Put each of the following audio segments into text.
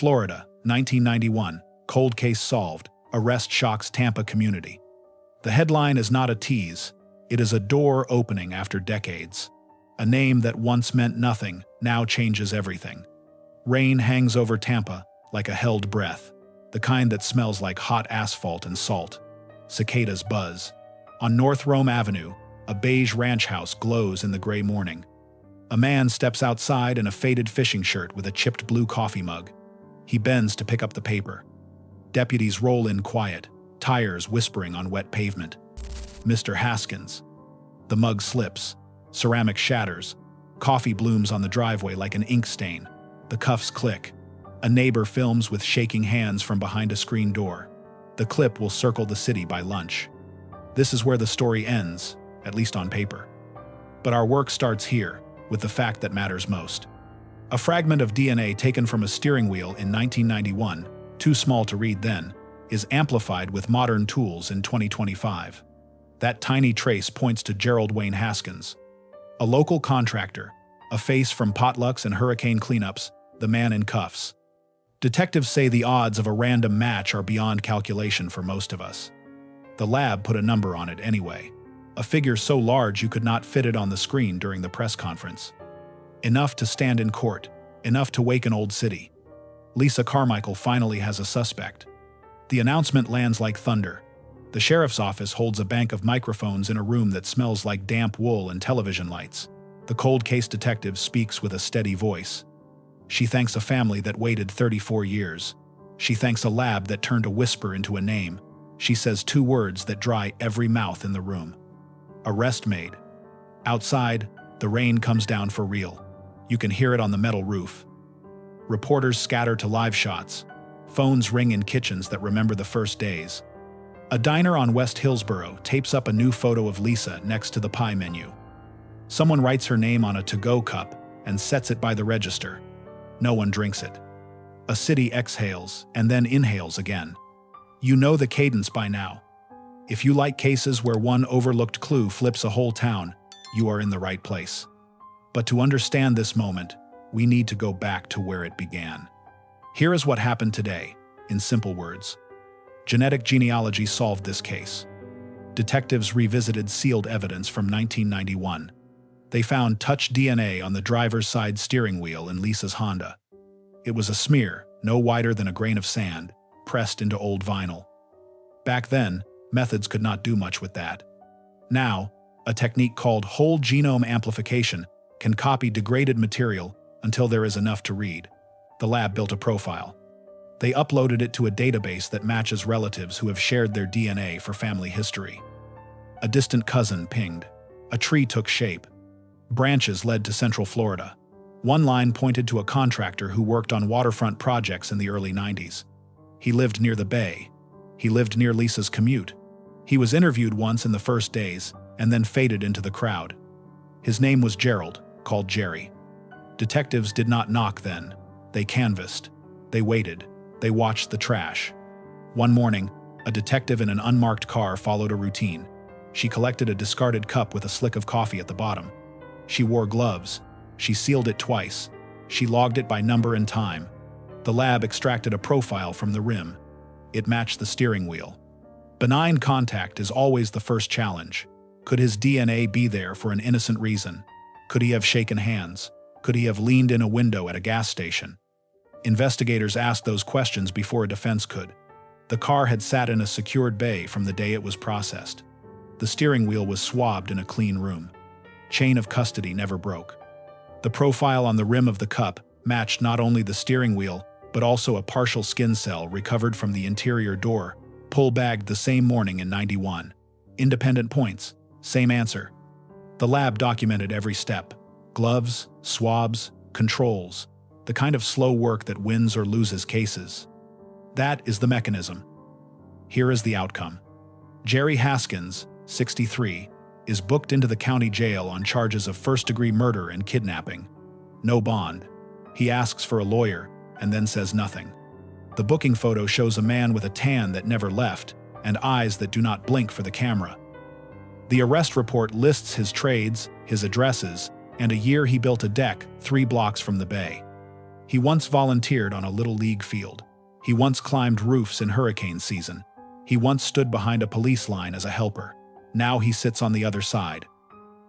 Florida, 1991. Cold case solved. Arrest shocks Tampa community. The headline is not a tease. It is a door opening after decades. A name that once meant nothing now changes everything. Rain hangs over Tampa like a held breath, the kind that smells like hot asphalt and salt. Cicadas buzz. On North Rome Avenue, a beige ranch house glows in the gray morning. A man steps outside in a faded fishing shirt with a chipped blue coffee mug. He bends to pick up the paper. Deputies roll in quiet, tires whispering on wet pavement. Mr. Haskins. The mug slips. Ceramic shatters. Coffee blooms on the driveway like an ink stain. The cuffs click. A neighbor films with shaking hands from behind a screen door. The clip will circle the city by lunch. This is where the story ends, at least on paper. But our work starts here, with the fact that matters most. A fragment of DNA taken from a steering wheel in 1991, too small to read then, is amplified with modern tools in 2025. That tiny trace points to Gerald Wayne Haskins, a local contractor, a face from potlucks and hurricane cleanups, the man in cuffs. Detectives say the odds of a random match are beyond calculation for most of us. The lab put a number on it anyway, a figure so large you could not fit it on the screen during the press conference. Enough to stand in court, enough to wake an old city. Lisa Carmichael finally has a suspect. The announcement lands like thunder. The sheriff's office holds a bank of microphones in a room that smells like damp wool and television lights. The cold case detective speaks with a steady voice. She thanks a family that waited 34 years. She thanks a lab that turned a whisper into a name. She says two words that dry every mouth in the room. Arrest made. Outside, the rain comes down for real. You can hear it on the metal roof. Reporters scatter to live shots. Phones ring in kitchens that remember the first days. A diner on West Hillsborough tapes up a new photo of Lisa next to the pie menu. Someone writes her name on a to-go cup and sets it by the register. No one drinks it. A city exhales and then inhales again. You know the cadence by now. If you like cases where one overlooked clue flips a whole town, you are in the right place. But to understand this moment, we need to go back to where it began. Here is what happened today, in simple words. Genetic genealogy solved this case. Detectives revisited sealed evidence from 1991. They found touch DNA on the driver's side steering wheel in Lisa's Honda. It was a smear, no wider than a grain of sand, pressed into old vinyl. Back then, methods could not do much with that. Now, a technique called whole genome amplification can copy degraded material until there is enough to read. The lab built a profile. They uploaded it to a database that matches relatives who have shared their DNA for family history. A distant cousin pinged. A tree took shape. Branches led to Central Florida. One line pointed to a contractor who worked on waterfront projects in the early 90s. He lived near the bay. He lived near Lisa's commute. He was interviewed once in the first days and then faded into the crowd. His name was Gerald, called Jerry. Detectives did not knock then. They canvassed. They waited. They watched the trash. One morning, a detective in an unmarked car followed a routine. She collected a discarded cup with a slick of coffee at the bottom. She wore gloves. She sealed it twice. She logged it by number and time. The lab extracted a profile from the rim. It matched the steering wheel. Benign contact is always the first challenge. Could his DNA be there for an innocent reason? Could he have shaken hands? Could he have leaned in a window at a gas station? Investigators asked those questions before a defense could. The car had sat in a secured bay from the day it was processed. The steering wheel was swabbed in a clean room. Chain of custody never broke. The profile on the rim of the cup matched not only the steering wheel, but also a partial skin cell recovered from the interior door, pull-bagged the same morning in 91. Independent points, same answer. The lab documented every step. Gloves, swabs, controls, the kind of slow work that wins or loses cases. That is the mechanism. Here is the outcome. Jerry Haskins, 63, is booked into the county jail on charges of first-degree murder and kidnapping. No bond. He asks for a lawyer and then says nothing. The booking photo shows a man with a tan that never left and eyes that do not blink for the camera. The arrest report lists his trades, his addresses, and a year he built a deck 3 blocks from the bay. He once volunteered on a little league field. He once climbed roofs in hurricane season. He once stood behind a police line as a helper. Now he sits on the other side.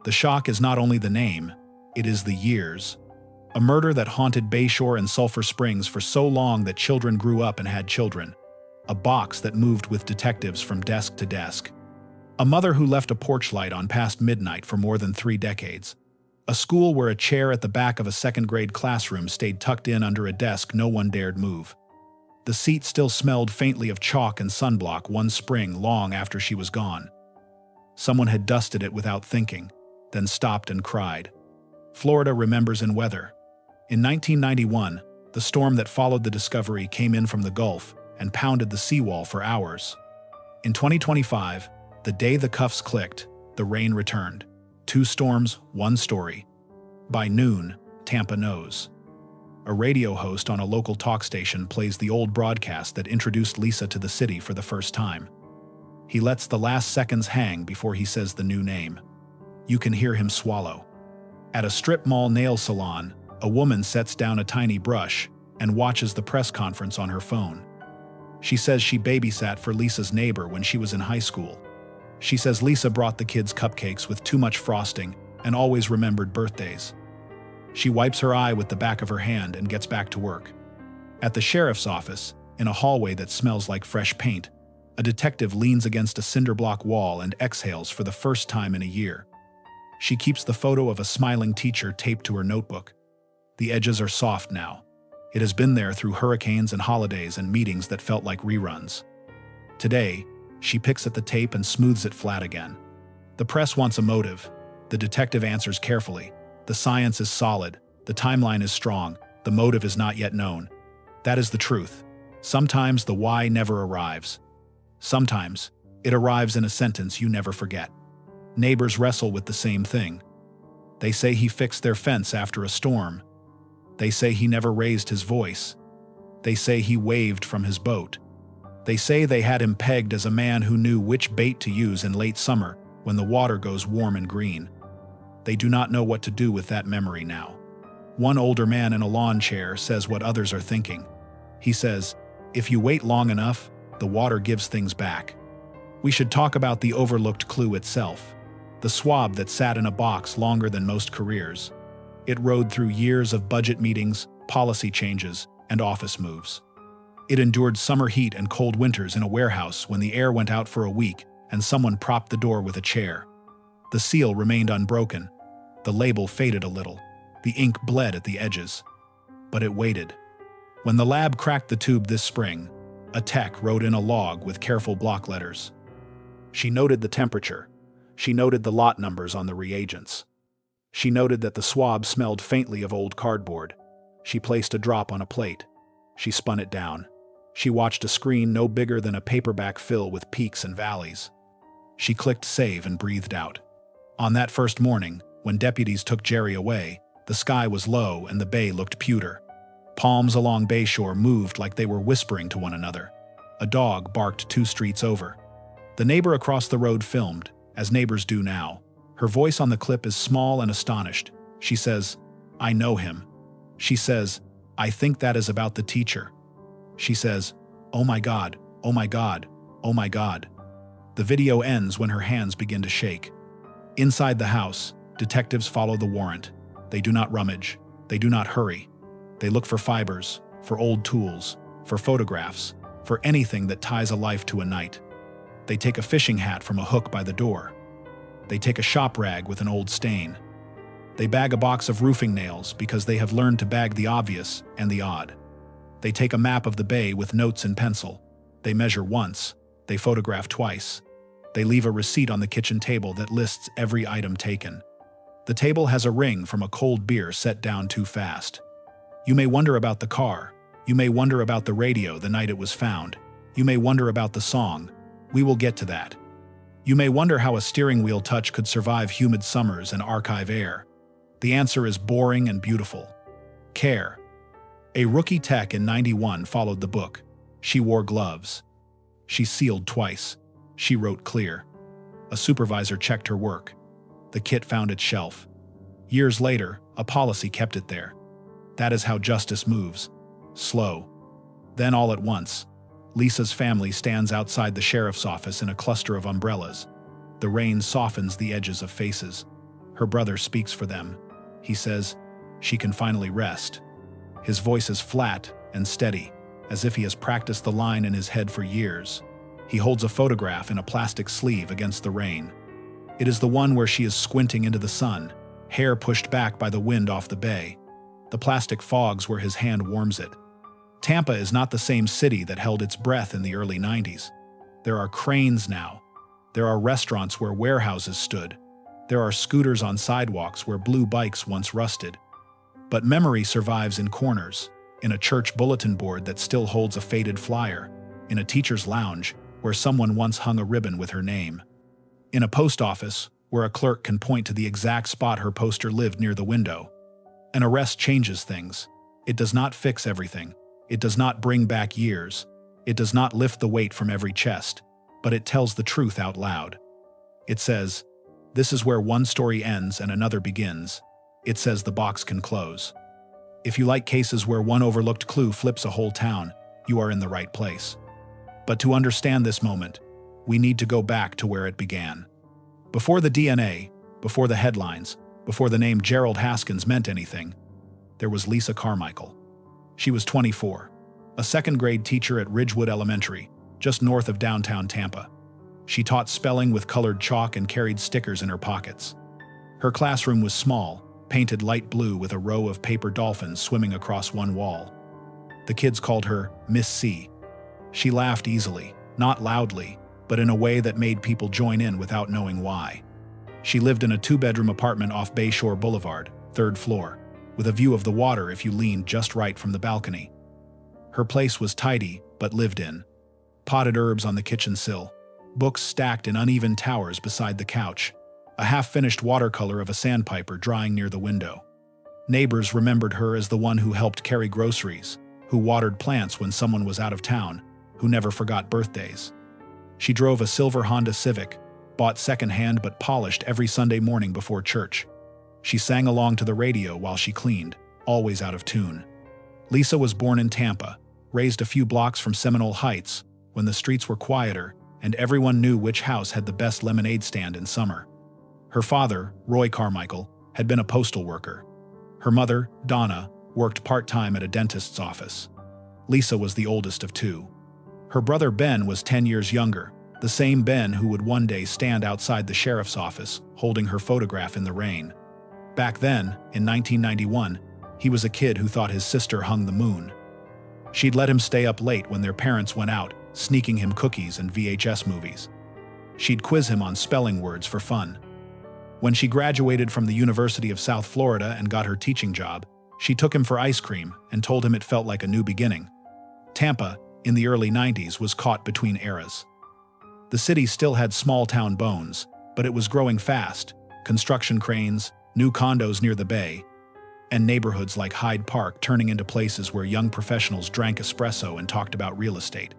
The shock is not only the name, it is the years. A murder that haunted Bayshore and Sulphur Springs for so long that children grew up and had children. A box that moved with detectives from desk to desk. A mother who left a porch light on past midnight for more than 3 decades. A school where a chair at the back of a second-grade classroom stayed tucked in under a desk no one dared move. The seat still smelled faintly of chalk and sunblock one spring long after she was gone. Someone had dusted it without thinking, then stopped and cried. Florida remembers in weather. In 1991, the storm that followed the discovery came in from the Gulf and pounded the seawall for hours. In 2025, the day the cuffs clicked, the rain returned. 2 storms, 1 story. By noon, Tampa knows. A radio host on a local talk station plays the old broadcast that introduced Lisa to the city for the first time. He lets the last seconds hang before he says the new name. You can hear him swallow. At a strip mall nail salon, a woman sets down a tiny brush and watches the press conference on her phone. She says she babysat for Lisa's neighbor when she was in high school. She says Lisa brought the kids cupcakes with too much frosting and always remembered birthdays. She wipes her eye with the back of her hand and gets back to work. At the sheriff's office, in a hallway that smells like fresh paint, a detective leans against a cinder block wall and exhales for the first time in a year. She keeps the photo of a smiling teacher taped to her notebook. The edges are soft now. It has been there through hurricanes and holidays and meetings that felt like reruns. Today, she picks at the tape and smooths it flat again. The press wants a motive. The detective answers carefully. The science is solid. The timeline is strong. The motive is not yet known. That is the truth. Sometimes the why never arrives. Sometimes it arrives in a sentence you never forget. Neighbors wrestle with the same thing. They say he fixed their fence after a storm. They say he never raised his voice. They say he waved from his boat. They say they had him pegged as a man who knew which bait to use in late summer when the water goes warm and green. They do not know what to do with that memory now. One older man in a lawn chair says what others are thinking. He says, if you wait long enough, the water gives things back. We should talk about the overlooked clue itself. The swab that sat in a box longer than most careers. It rode through years of budget meetings, policy changes, and office moves. It endured summer heat and cold winters in a warehouse when the air went out for a week and someone propped the door with a chair. The seal remained unbroken. The label faded a little. The ink bled at the edges. But it waited. When the lab cracked the tube this spring, a tech wrote in a log with careful block letters. She noted the temperature. She noted the lot numbers on the reagents. She noted that the swab smelled faintly of old cardboard. She placed a drop on a plate. She spun it down. She watched a screen no bigger than a paperback fill with peaks and valleys. She clicked save and breathed out. On that first morning, when deputies took Jerry away, the sky was low and the bay looked pewter. Palms along Bayshore moved like they were whispering to one another. A dog barked 2 streets over. The neighbor across the road filmed, as neighbors do now. Her voice on the clip is small and astonished. She says, I know him. She says, I think that is about the teacher. She says, oh my God, oh my God, oh my God. The video ends when her hands begin to shake. Inside the house, detectives follow the warrant. They do not rummage. They do not hurry. They look for fibers, for old tools, for photographs, for anything that ties a life to a night. They take a fishing hat from a hook by the door. They take a shop rag with an old stain. They bag a box of roofing nails because they have learned to bag the obvious and the odd. They take a map of the bay with notes in pencil. They measure once. They photograph twice. They leave a receipt on the kitchen table that lists every item taken. The table has a ring from a cold beer set down too fast. You may wonder about the car. You may wonder about the radio the night it was found. You may wonder about the song. We will get to that. You may wonder how a steering wheel touch could survive humid summers and archive air. The answer is boring and beautiful. Care. A rookie tech in '91 followed the book. She wore gloves. She sealed twice. She wrote clear. A supervisor checked her work. The kit found its shelf. Years later, a policy kept it there. That is how justice moves. Slow. Then all at once, Lisa's family stands outside the sheriff's office in a cluster of umbrellas. The rain softens the edges of faces. Her brother speaks for them. He says, "She can finally rest." His voice is flat and steady, as if he has practiced the line in his head for years. He holds a photograph in a plastic sleeve against the rain. It is the one where she is squinting into the sun, hair pushed back by the wind off the bay. The plastic fogs where his hand warms it. Tampa is not the same city that held its breath in the early 90s. There are cranes now. There are restaurants where warehouses stood. There are scooters on sidewalks where blue bikes once rusted. But memory survives in corners, in a church bulletin board that still holds a faded flyer, in a teacher's lounge where someone once hung a ribbon with her name, in a post office where a clerk can point to the exact spot her poster lived near the window. An arrest changes things. It does not fix everything. It does not bring back years. It does not lift the weight from every chest, but it tells the truth out loud. It says, "This is where one story ends and another begins." It says the box can close. If you like cases where one overlooked clue flips a whole town, you are in the right place. But to understand this moment, we need to go back to where it began. Before the DNA, before the headlines, before the name Gerald Haskins meant anything, there was Lisa Carmichael. She was 24, a second-grade teacher at Ridgewood Elementary, just north of downtown Tampa. She taught spelling with colored chalk and carried stickers in her pockets. Her classroom was small, painted light blue with a row of paper dolphins swimming across one wall. The kids called her Miss C. She laughed easily, not loudly, but in a way that made people join in without knowing why. She lived in a two-bedroom apartment off Bayshore Boulevard, 3rd floor, with a view of the water if you leaned just right from the balcony. Her place was tidy, but lived in. Potted herbs on the kitchen sill, books stacked in uneven towers beside the couch, a half-finished watercolor of a sandpiper drying near the window. Neighbors remembered her as the one who helped carry groceries, who watered plants when someone was out of town, who never forgot birthdays. She drove a silver Honda Civic, bought second-hand but polished every Sunday morning before church. She sang along to the radio while she cleaned, always out of tune. Lisa was born in Tampa, raised a few blocks from Seminole Heights, when the streets were quieter and everyone knew which house had the best lemonade stand in summer. Her father, Roy Carmichael, had been a postal worker. Her mother, Donna, worked part-time at a dentist's office. Lisa was the oldest of two. Her brother Ben was 10 years younger, the same Ben who would one day stand outside the sheriff's office, holding her photograph in the rain. Back then, in 1991, he was a kid who thought his sister hung the moon. She'd let him stay up late when their parents went out, sneaking him cookies and VHS movies. She'd quiz him on spelling words for fun. When she graduated from the University of South Florida and got her teaching job, she took him for ice cream and told him it felt like a new beginning. Tampa, in the early 90s, was caught between eras. The city still had small-town bones, but it was growing fast. Construction cranes, new condos near the bay, and neighborhoods like Hyde Park turning into places where young professionals drank espresso and talked about real estate.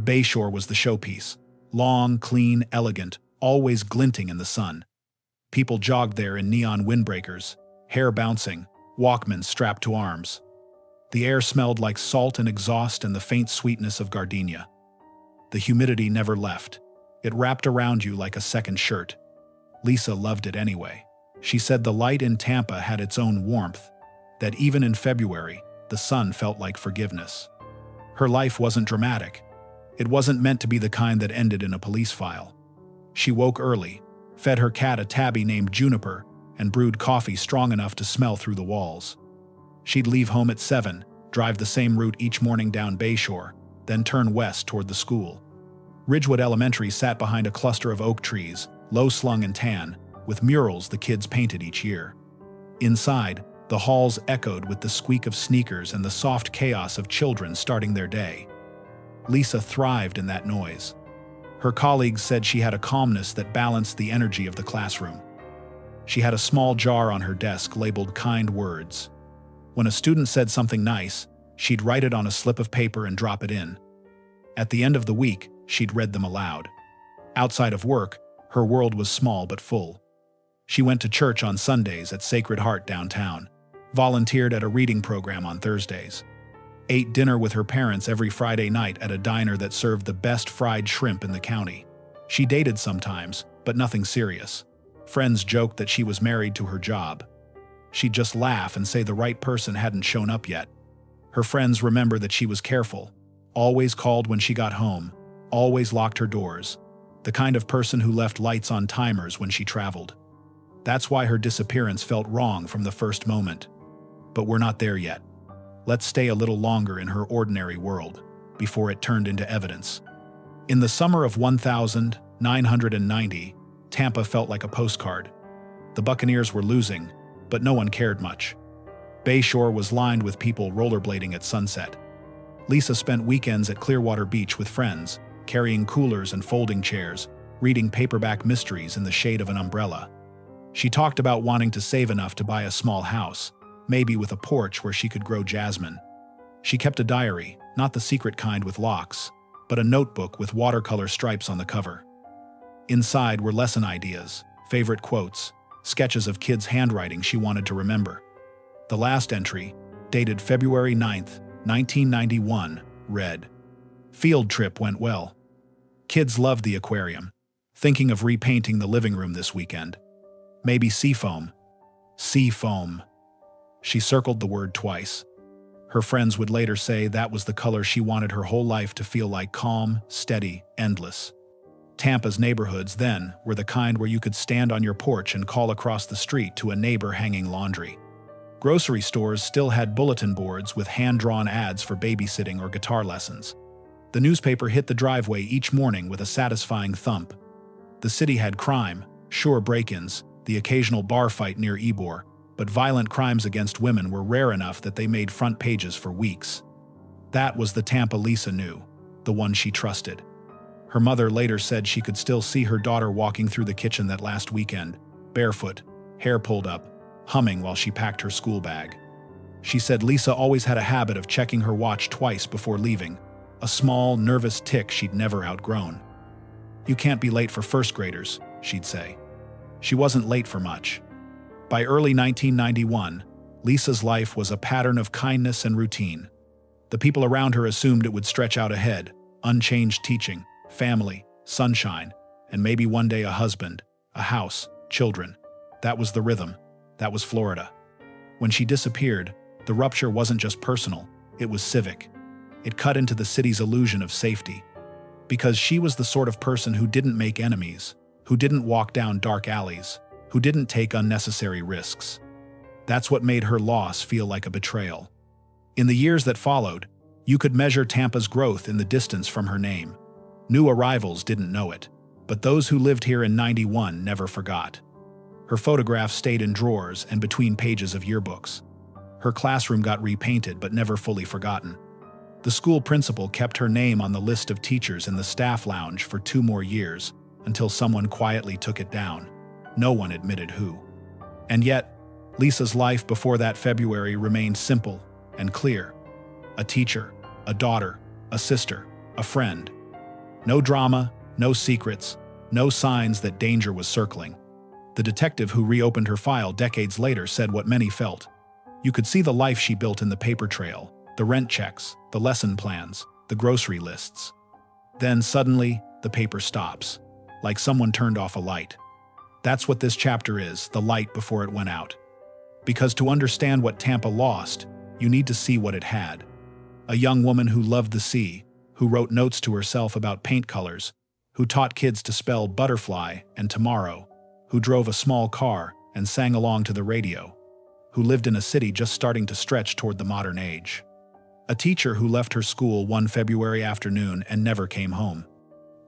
Bayshore was the showpiece. Long, clean, elegant, always glinting in the sun. People jogged there in neon windbreakers, hair bouncing, Walkmans strapped to arms. The air smelled like salt and exhaust and the faint sweetness of gardenia. The humidity never left. It wrapped around you like a second shirt. Lisa loved it anyway. She said the light in Tampa had its own warmth, that even in February, the sun felt like forgiveness. Her life wasn't dramatic. It wasn't meant to be the kind that ended in a police file. She woke early, fed her cat a tabby named Juniper, and brewed coffee strong enough to smell through the walls. She'd leave home at 7, drive the same route each morning down Bayshore, then turn west toward the school. Ridgewood Elementary sat behind a cluster of oak trees, low-slung and tan, with murals the kids painted each year. Inside, the halls echoed with the squeak of sneakers and the soft chaos of children starting their day. Lisa thrived in that noise. Her colleagues said she had a calmness that balanced the energy of the classroom. She had a small jar on her desk labeled kind words. When a student said something nice, she'd write it on a slip of paper and drop it in. At the end of the week, she'd read them aloud. Outside of work, her world was small but full. She went to church on Sundays at Sacred Heart downtown. volunteered at a reading program on Thursdays, ate dinner with her parents every Friday night at a diner that served the best fried shrimp in the county. She dated sometimes, but nothing serious. Friends joked that she was married to her job. She'd just laugh and say the right person hadn't shown up yet. Her friends remember that she was careful, always called when she got home, always locked her doors, the kind of person who left lights on timers when she traveled. That's why her disappearance felt wrong from the first moment. But we're not there yet. Let's stay a little longer in her ordinary world, before it turned into evidence. In the summer of 1990, Tampa felt like a postcard. The Buccaneers were losing, but no one cared much. Bayshore was lined with people rollerblading at sunset. Lisa spent weekends at Clearwater Beach with friends, carrying coolers and folding chairs, reading paperback mysteries in the shade of an umbrella. She talked about wanting to save enough to buy a small house, maybe with a porch where she could grow jasmine. She kept a diary, not the secret kind with locks, but a notebook with watercolor stripes on the cover. Inside were lesson ideas, favorite quotes, sketches of kids' handwriting she wanted to remember. The last entry, dated February 9th, 1991, read, "Field trip went well. Kids loved the aquarium. Thinking of repainting the living room this weekend. Maybe seafoam. Seafoam." She circled the word twice. Her friends would later say that was the color she wanted her whole life to feel like: calm, steady, endless. Tampa's neighborhoods then were the kind where you could stand on your porch and call across the street to a neighbor hanging laundry. Grocery stores still had bulletin boards with hand-drawn ads for babysitting or guitar lessons. The newspaper hit the driveway each morning with a satisfying thump. The city had crime, sure break-ins, the occasional bar fight near Ybor, but violent crimes against women were rare enough that they made front pages for weeks. That was the Tampa Lisa knew, the one she trusted. Her mother later said she could still see her daughter walking through the kitchen that last weekend, barefoot, hair pulled up, humming while she packed her school bag. She said Lisa always had a habit of checking her watch twice before leaving, a small, nervous tic she'd never outgrown. "You can't be late for first graders," she'd say. She wasn't late for much. By early 1991, Lisa's life was a pattern of kindness and routine. The people around her assumed it would stretch out ahead, unchanged teaching, family, sunshine, and maybe one day a husband, a house, children. That was the rhythm. That was Florida. When she disappeared, the rupture wasn't just personal, it was civic. It cut into the city's illusion of safety. Because she was the sort of person who didn't make enemies, who didn't walk down dark alleys, who didn't take unnecessary risks. That's what made her loss feel like a betrayal. In the years that followed, you could measure Tampa's growth in the distance from her name. New arrivals didn't know it, but those who lived here in '91 never forgot. Her photographs stayed in drawers and between pages of yearbooks. Her classroom got repainted but never fully forgotten. The school principal kept her name on the list of teachers in the staff lounge for 2 more years, until someone quietly took it down. No one admitted who. And yet, Lisa's life before that February remained simple and clear. A teacher, a daughter, a sister, a friend. No drama, no secrets, no signs that danger was circling. The detective who reopened her file decades later said what many felt. You could see the life she built in the paper trail, the rent checks, the lesson plans, the grocery lists. Then suddenly, the paper stops, like someone turned off a light. That's what this chapter is, the light before it went out. Because to understand what Tampa lost, you need to see what it had. A young woman who loved the sea, who wrote notes to herself about paint colors, who taught kids to spell butterfly and tomorrow, who drove a small car and sang along to the radio, who lived in a city just starting to stretch toward the modern age. A teacher who left her school one February afternoon and never came home.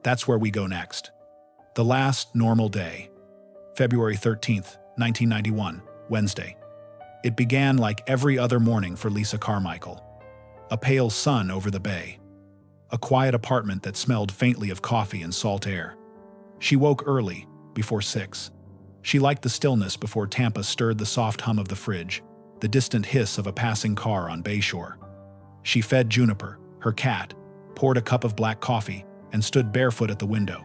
That's where we go next. The last normal day. February 13th, 1991, Wednesday. It began like every other morning for Lisa Carmichael. A pale sun over the bay. A quiet apartment that smelled faintly of coffee and salt air. She woke early, before 6. She liked the stillness before Tampa stirred the soft hum of the fridge, the distant hiss of a passing car on Bayshore. She fed Juniper, her cat, poured a cup of black coffee, and stood barefoot at the window.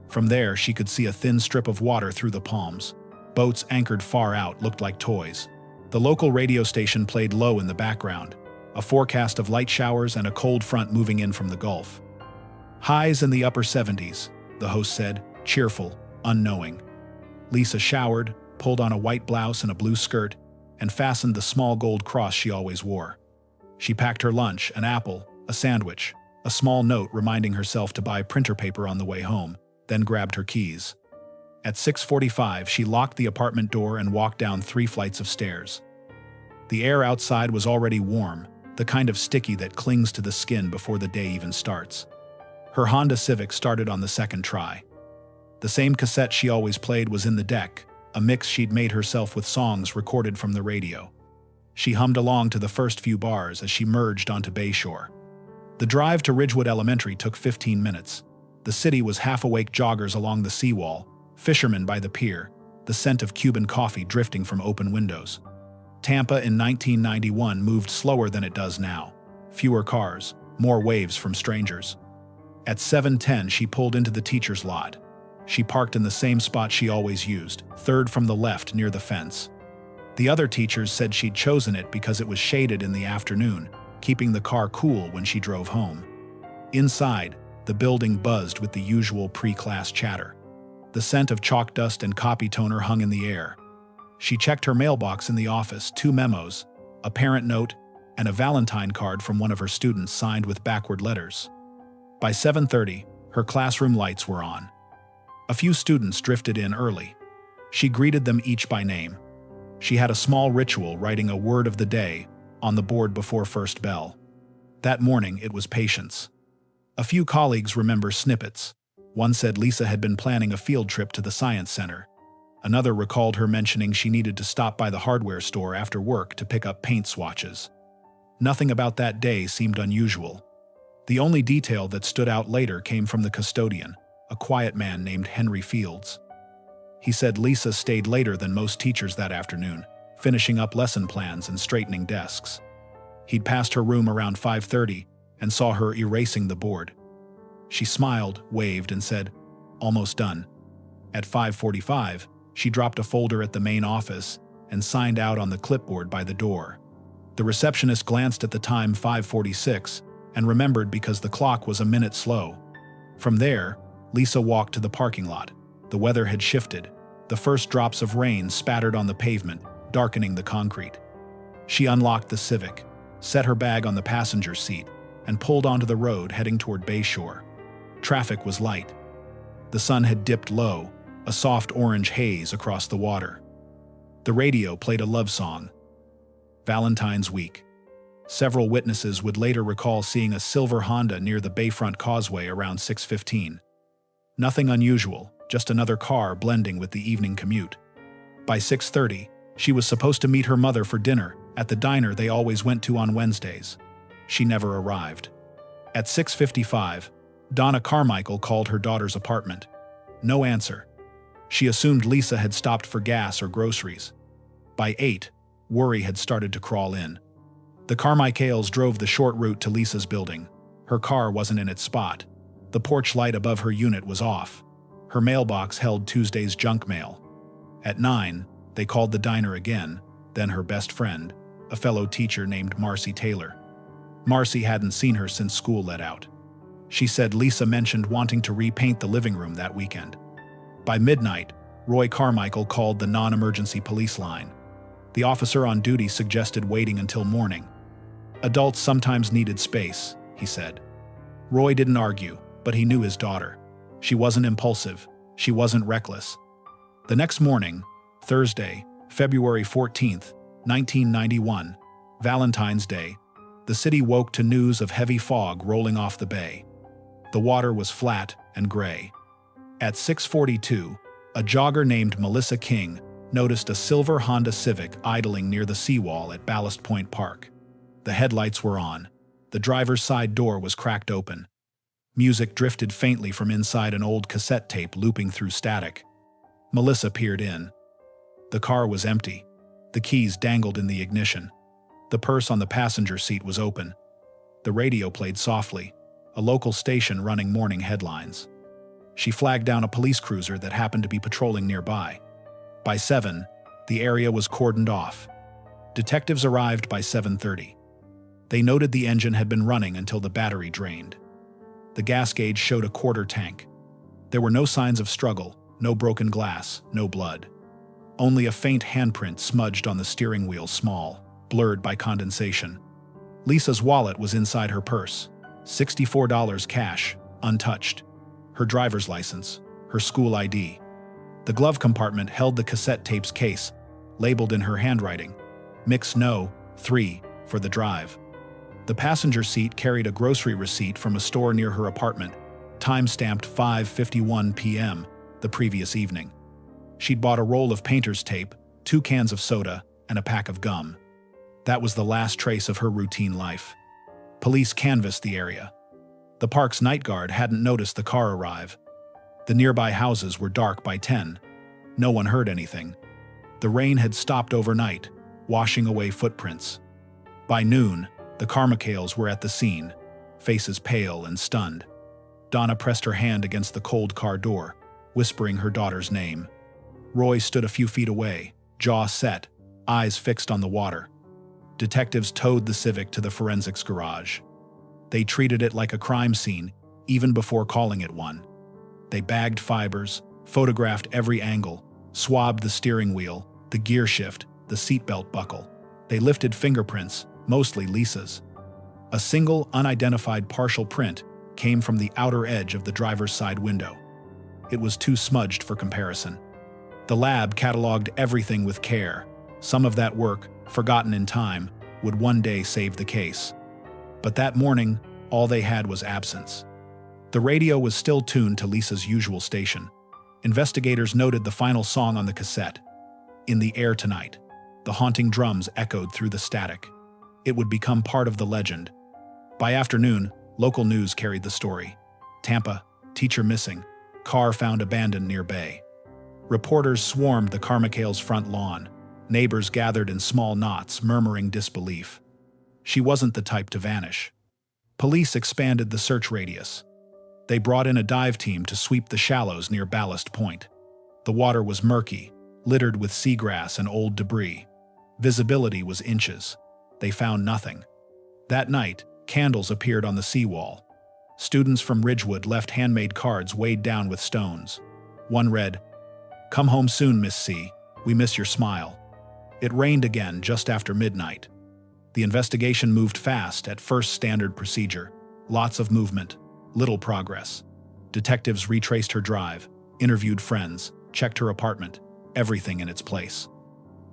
From there, she could see a thin strip of water through the palms. Boats anchored far out looked like toys. The local radio station played low in the background, a forecast of light showers and a cold front moving in from the Gulf. Highs in the upper 70s, the host said, cheerful, unknowing. Lisa showered, pulled on a white blouse and a blue skirt, and fastened the small gold cross she always wore. She packed her lunch, an apple, a sandwich, a small note reminding herself to buy printer paper on the way home, then grabbed her keys. At 6:45, she locked the apartment door and walked down 3 flights of stairs. The air outside was already warm, the kind of sticky that clings to the skin before the day even starts. Her Honda Civic started on the second try. The same cassette she always played was in the deck, a mix she'd made herself with songs recorded from the radio. She hummed along to the first few bars as she merged onto Bayshore. The drive to Ridgewood Elementary took 15 minutes. The city was half-awake joggers along the seawall, fishermen by the pier, the scent of Cuban coffee drifting from open windows. Tampa in 1991 moved slower than it does now. Fewer cars, more waves from strangers. At 7:10, she pulled into the teacher's lot. She parked in the same spot she always used, third from the left near the fence. The other teachers said she'd chosen it because it was shaded in the afternoon, keeping the car cool when she drove home. Inside, the building buzzed with the usual pre-class chatter. The scent of chalk dust and copy toner hung in the air. She checked her mailbox in the office, 2 memos, a parent note, and a Valentine card from one of her students signed with backward letters. By 7:30, her classroom lights were on. A few students drifted in early. She greeted them each by name. She had a small ritual writing a word of the day on the board before first bell. That morning, it was patience. A few colleagues remember snippets. One said Lisa had been planning a field trip to the science center. Another recalled her mentioning she needed to stop by the hardware store after work to pick up paint swatches. Nothing about that day seemed unusual. The only detail that stood out later came from the custodian, a quiet man named Henry Fields. He said Lisa stayed later than most teachers that afternoon, finishing up lesson plans and straightening desks. He'd passed her room around 5:30 and saw her erasing the board. She smiled, waved, and said, "Almost done." At 5:45, she dropped a folder at the main office and signed out on the clipboard by the door. The receptionist glanced at the time, 5:46, and remembered because the clock was a minute slow. From there, Lisa walked to the parking lot. The weather had shifted. The first drops of rain spattered on the pavement, darkening the concrete. She unlocked the Civic, set her bag on the passenger seat, and pulled onto the road heading toward Bayshore. Traffic was light. The sun had dipped low, a soft orange haze across the water. The radio played a love song. Valentine's Week. Several witnesses would later recall seeing a silver Honda near the Bayfront Causeway around 6:15. Nothing unusual, just another car blending with the evening commute. By 6:30, she was supposed to meet her mother for dinner at the diner they always went to on Wednesdays. She never arrived. At 6:55, Donna Carmichael called her daughter's apartment. No answer. She assumed Lisa had stopped for gas or groceries. By 8, worry had started to crawl in. The Carmichaels drove the short route to Lisa's building. Her car wasn't in its spot. The porch light above her unit was off. Her mailbox held Tuesday's junk mail. At 9, they called the diner again, then her best friend, a fellow teacher named Marcy Taylor. Marcy hadn't seen her since school let out. She said Lisa mentioned wanting to repaint the living room that weekend. By midnight, Roy Carmichael called the non-emergency police line. The officer on duty suggested waiting until morning. Adults sometimes needed space, he said. Roy didn't argue, but he knew his daughter. She wasn't impulsive. She wasn't reckless. The next morning, Thursday, February 14th, 1991, Valentine's Day, the city woke to news of heavy fog rolling off the bay. The water was flat and gray. At 6:42, a jogger named Melissa King noticed a silver Honda Civic idling near the seawall at Ballast Point Park. The headlights were on. The driver's side door was cracked open. Music drifted faintly from inside an old cassette tape looping through static. Melissa peered in. The car was empty. The keys dangled in the ignition. The purse on the passenger seat was open. The radio played softly, a local station running morning headlines. She flagged down a police cruiser that happened to be patrolling nearby. By 7, the area was cordoned off. Detectives arrived by 7:30. They noted the engine had been running until the battery drained. The gas gauge showed a quarter tank. There were no signs of struggle, no broken glass, no blood. Only a faint handprint smudged on the steering wheel, small, blurred by condensation. Lisa's wallet was inside her purse, $64 cash, untouched. Her driver's license, her school ID. The glove compartment held the cassette tape's case, labeled in her handwriting, Mix No. 3 for the drive. The passenger seat carried a grocery receipt from a store near her apartment, time-stamped 5:51 p.m. the previous evening. She'd bought a roll of painter's tape, 2 cans of soda, and a pack of gum. That was the last trace of her routine life. Police canvassed the area. The park's night guard hadn't noticed the car arrive. The nearby houses were dark by 10. No one heard anything. The rain had stopped overnight, washing away footprints. By noon, the Carmichaels were at the scene, faces pale and stunned. Donna pressed her hand against the cold car door, whispering her daughter's name. Roy stood a few feet away, jaw set, eyes fixed on the water. Detectives towed the Civic to the forensics garage. They treated it like a crime scene, even before calling it one. They bagged fibers, photographed every angle, swabbed the steering wheel, the gear shift, the seatbelt buckle. They lifted fingerprints, mostly Lisa's. A single, unidentified partial print came from the outer edge of the driver's side window. It was too smudged for comparison. The lab cataloged everything with care. Some of that work, forgotten in time, would one day save the case. But that morning, all they had was absence. The radio was still tuned to Lisa's usual station. Investigators noted the final song on the cassette, In the Air Tonight. The haunting drums echoed through the static. It would become part of the legend. By afternoon, local news carried the story. Tampa, teacher missing, car found abandoned near bay. Reporters swarmed the Carmichael's front lawn. Neighbors gathered in small knots, murmuring disbelief. She wasn't the type to vanish. Police expanded the search radius. They brought in a dive team to sweep the shallows near Ballast Point. The water was murky, littered with seagrass and old debris. Visibility was inches. They found nothing. That night, candles appeared on the seawall. Students from Ridgewood left handmade cards weighed down with stones. One read, "Come home soon, Miss C. We miss your smile." It rained again just after midnight. The investigation moved fast at first standard procedure. Lots of movement, little progress. Detectives retraced her drive, interviewed friends, checked her apartment, everything in its place.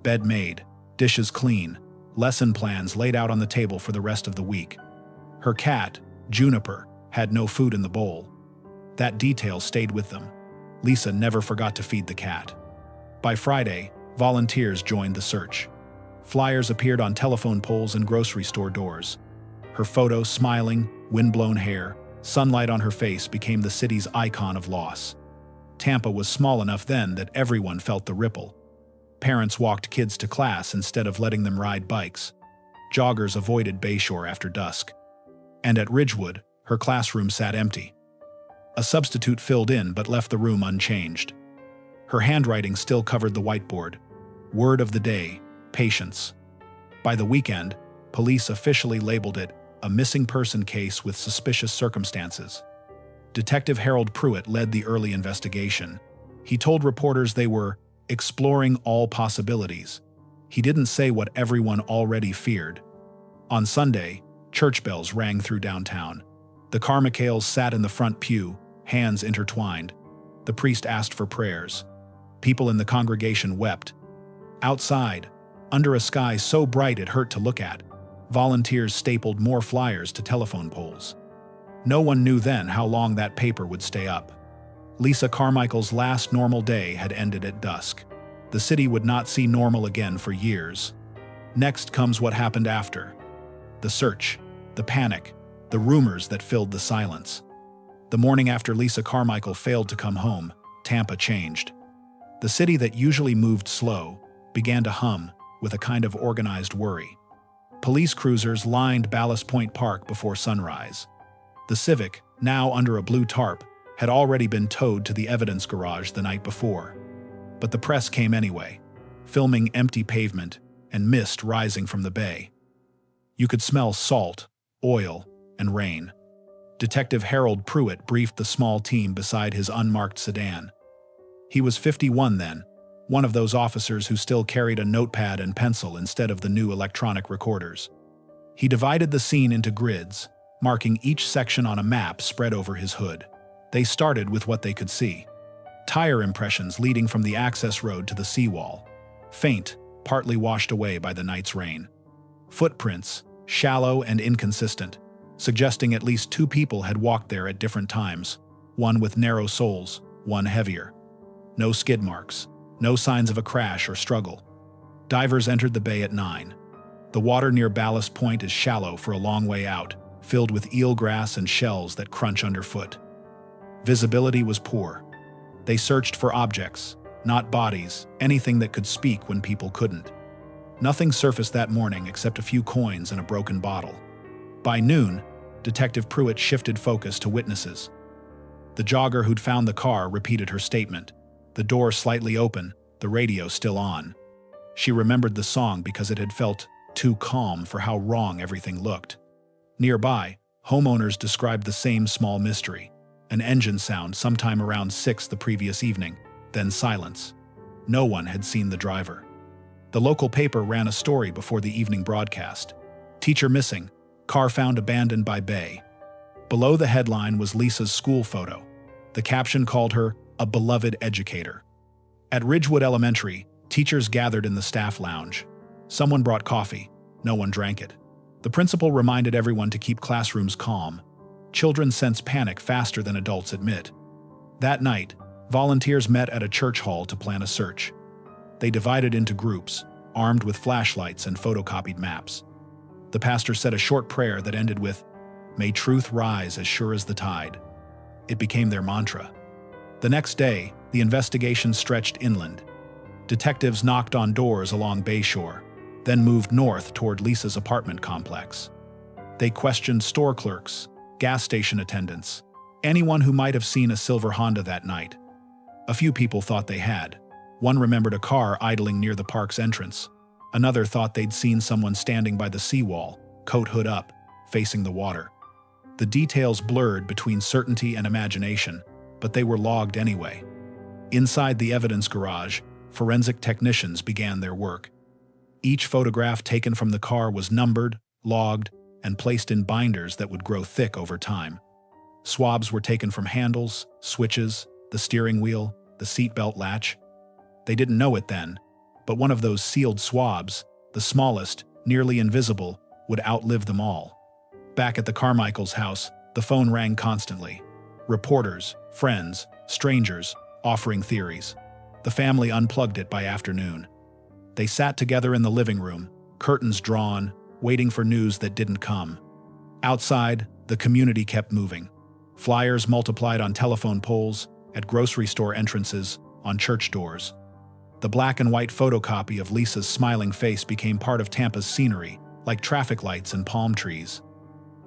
Bed made, dishes clean, lesson plans laid out on the table for the rest of the week. Her cat, Juniper, had no food in the bowl. That detail stayed with them. Lisa never forgot to feed the cat. By Friday, volunteers joined the search. Flyers appeared on telephone poles and grocery store doors. Her photo, smiling, wind-blown hair, sunlight on her face, became the city's icon of loss. Tampa was small enough then that everyone felt the ripple. Parents walked kids to class instead of letting them ride bikes. Joggers avoided Bayshore after dusk. And at Ridgewood, her classroom sat empty. A substitute filled in but left the room unchanged. Her handwriting still covered the whiteboard. Word of the day, patience. By the weekend, police officially labeled it a missing person case with suspicious circumstances. Detective Harold Pruitt led the early investigation. He told reporters they were exploring all possibilities. He didn't say what everyone already feared. On Sunday, church bells rang through downtown. The Carmichaels sat in the front pew, hands intertwined. The priest asked for prayers. People in the congregation wept. Outside, under a sky so bright it hurt to look at, volunteers stapled more flyers to telephone poles. No one knew then how long that paper would stay up. Lisa Carmichael's last normal day had ended at dusk. The city would not see normal again for years. Next comes what happened after. The search, the panic, the rumors that filled the silence. The morning after Lisa Carmichael failed to come home, Tampa changed. The city that usually moved slow began to hum with a kind of organized worry. Police cruisers lined Ballast Point Park before sunrise. The Civic, now under a blue tarp, had already been towed to the evidence garage the night before. But the press came anyway, filming empty pavement, and mist rising from the bay. You could smell salt, oil, and rain. Detective Harold Pruitt briefed the small team beside his unmarked sedan. He was 51 then, one of those officers who still carried a notepad and pencil instead of the new electronic recorders. He divided the scene into grids, marking each section on a map spread over his hood. They started with what they could see. Tire impressions leading from the access road to the seawall, faint, partly washed away by the night's rain. Footprints, shallow and inconsistent, suggesting at least 2 people had walked there at different times, one with narrow soles, one heavier. No skid marks, no signs of a crash or struggle. Divers entered the bay at 9. The water near Ballast Point is shallow for a long way out, filled with eelgrass and shells that crunch underfoot. Visibility was poor. They searched for objects, not bodies, anything that could speak when people couldn't. Nothing surfaced that morning except a few coins and a broken bottle. By noon, Detective Pruitt shifted focus to witnesses. The jogger who'd found the car repeated her statement, the door slightly open, the radio still on. She remembered the song because it had felt too calm for how wrong everything looked. Nearby, homeowners described the same small mystery, an engine sound sometime around 6 the previous evening, then silence. No one had seen the driver. The local paper ran a story before the evening broadcast. Teacher missing, car found abandoned by bay. Below the headline was Lisa's school photo. The caption called her a beloved educator. At Ridgewood Elementary, teachers gathered in the staff lounge. Someone brought coffee. No one drank it. The principal reminded everyone to keep classrooms calm. Children sense panic faster than adults admit. That night, volunteers met at a church hall to plan a search. They divided into groups, armed with flashlights and photocopied maps. The pastor said a short prayer that ended with, "May truth rise as sure as the tide." It became their mantra. The next day, the investigation stretched inland. Detectives knocked on doors along Bayshore, then moved north toward Lisa's apartment complex. They questioned store clerks, gas station attendants, anyone who might have seen a silver Honda that night. A few people thought they had. One remembered a car idling near the park's entrance. Another thought they'd seen someone standing by the seawall, coat hood up, facing the water. The details blurred between certainty and imagination, but they were logged anyway. Inside the evidence garage, forensic technicians began their work. Each photograph taken from the car was numbered, logged, and placed in binders that would grow thick over time. Swabs were taken from handles, switches, the steering wheel, the seatbelt latch. They didn't know it then, but one of those sealed swabs, the smallest, nearly invisible, would outlive them all. Back at the Carmichaels' house, the phone rang constantly. Reporters, friends, strangers, offering theories. The family unplugged it by afternoon. They sat together in the living room, curtains drawn, waiting for news that didn't come. Outside, the community kept moving. Flyers multiplied on telephone poles, at grocery store entrances, on church doors. The black and white photocopy of Lisa's smiling face became part of Tampa's scenery, like traffic lights and palm trees.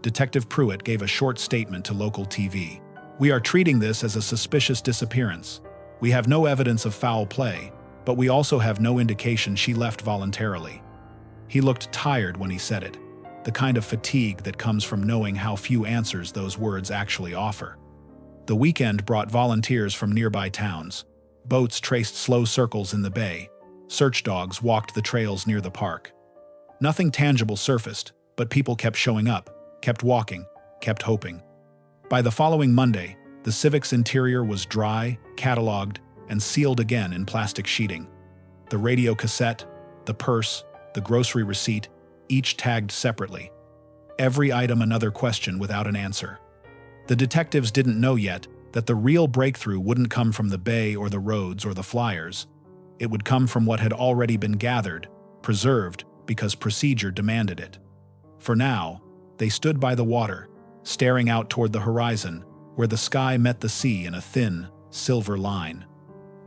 Detective Pruitt gave a short statement to local TV. "We are treating this as a suspicious disappearance. We have no evidence of foul play, but we also have no indication she left voluntarily." He looked tired when he said it, the kind of fatigue that comes from knowing how few answers those words actually offer. The weekend brought volunteers from nearby towns. Boats traced slow circles in the bay. Search dogs walked the trails near the park. Nothing tangible surfaced, but people kept showing up, kept walking, kept hoping. By the following Monday, the Civic's interior was dry, cataloged, and sealed again in plastic sheeting. The radio cassette, the purse, the grocery receipt, each tagged separately. Every item another question without an answer. The detectives didn't know yet that the real breakthrough wouldn't come from the bay or the roads or the flyers. It would come from what had already been gathered, preserved, because procedure demanded it. For now, they stood by the water, staring out toward the horizon, where the sky met the sea in a thin, silver line.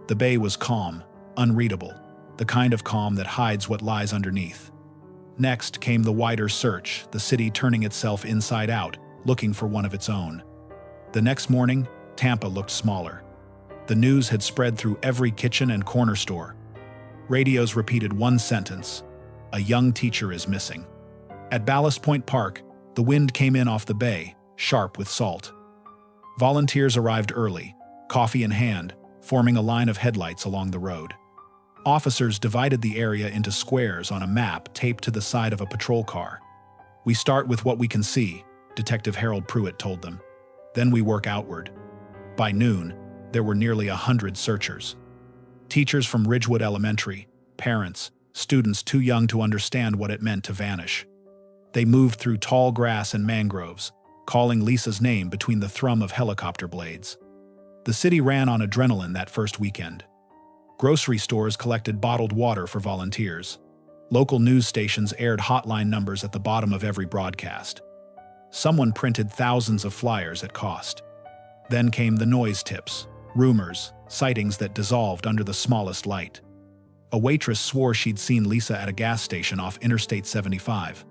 The bay was calm, unreadable, the kind of calm that hides what lies underneath. Next came the wider search, the city turning itself inside out, looking for one of its own. The next morning, Tampa looked smaller. The news had spread through every kitchen and corner store. Radios repeated one sentence: A young teacher is missing. At Ballast Point Park, the wind came in off the bay, sharp with salt. Volunteers arrived early, coffee in hand, forming a line of headlights along the road. Officers divided the area into squares on a map taped to the side of a patrol car. "We start with what we can see," Detective Harold Pruitt told them. "Then we work outward." By noon, there were nearly 100 searchers. Teachers from Ridgewood Elementary, parents, students too young to understand what it meant to vanish. They moved through tall grass and mangroves, calling Lisa's name between the thrum of helicopter blades. The city ran on adrenaline that first weekend. Grocery stores collected bottled water for volunteers. Local news stations aired hotline numbers at the bottom of every broadcast. Someone printed thousands of flyers at cost. Then came the noise tips, rumors, sightings that dissolved under the smallest light. A waitress swore she'd seen Lisa at a gas station off Interstate 75.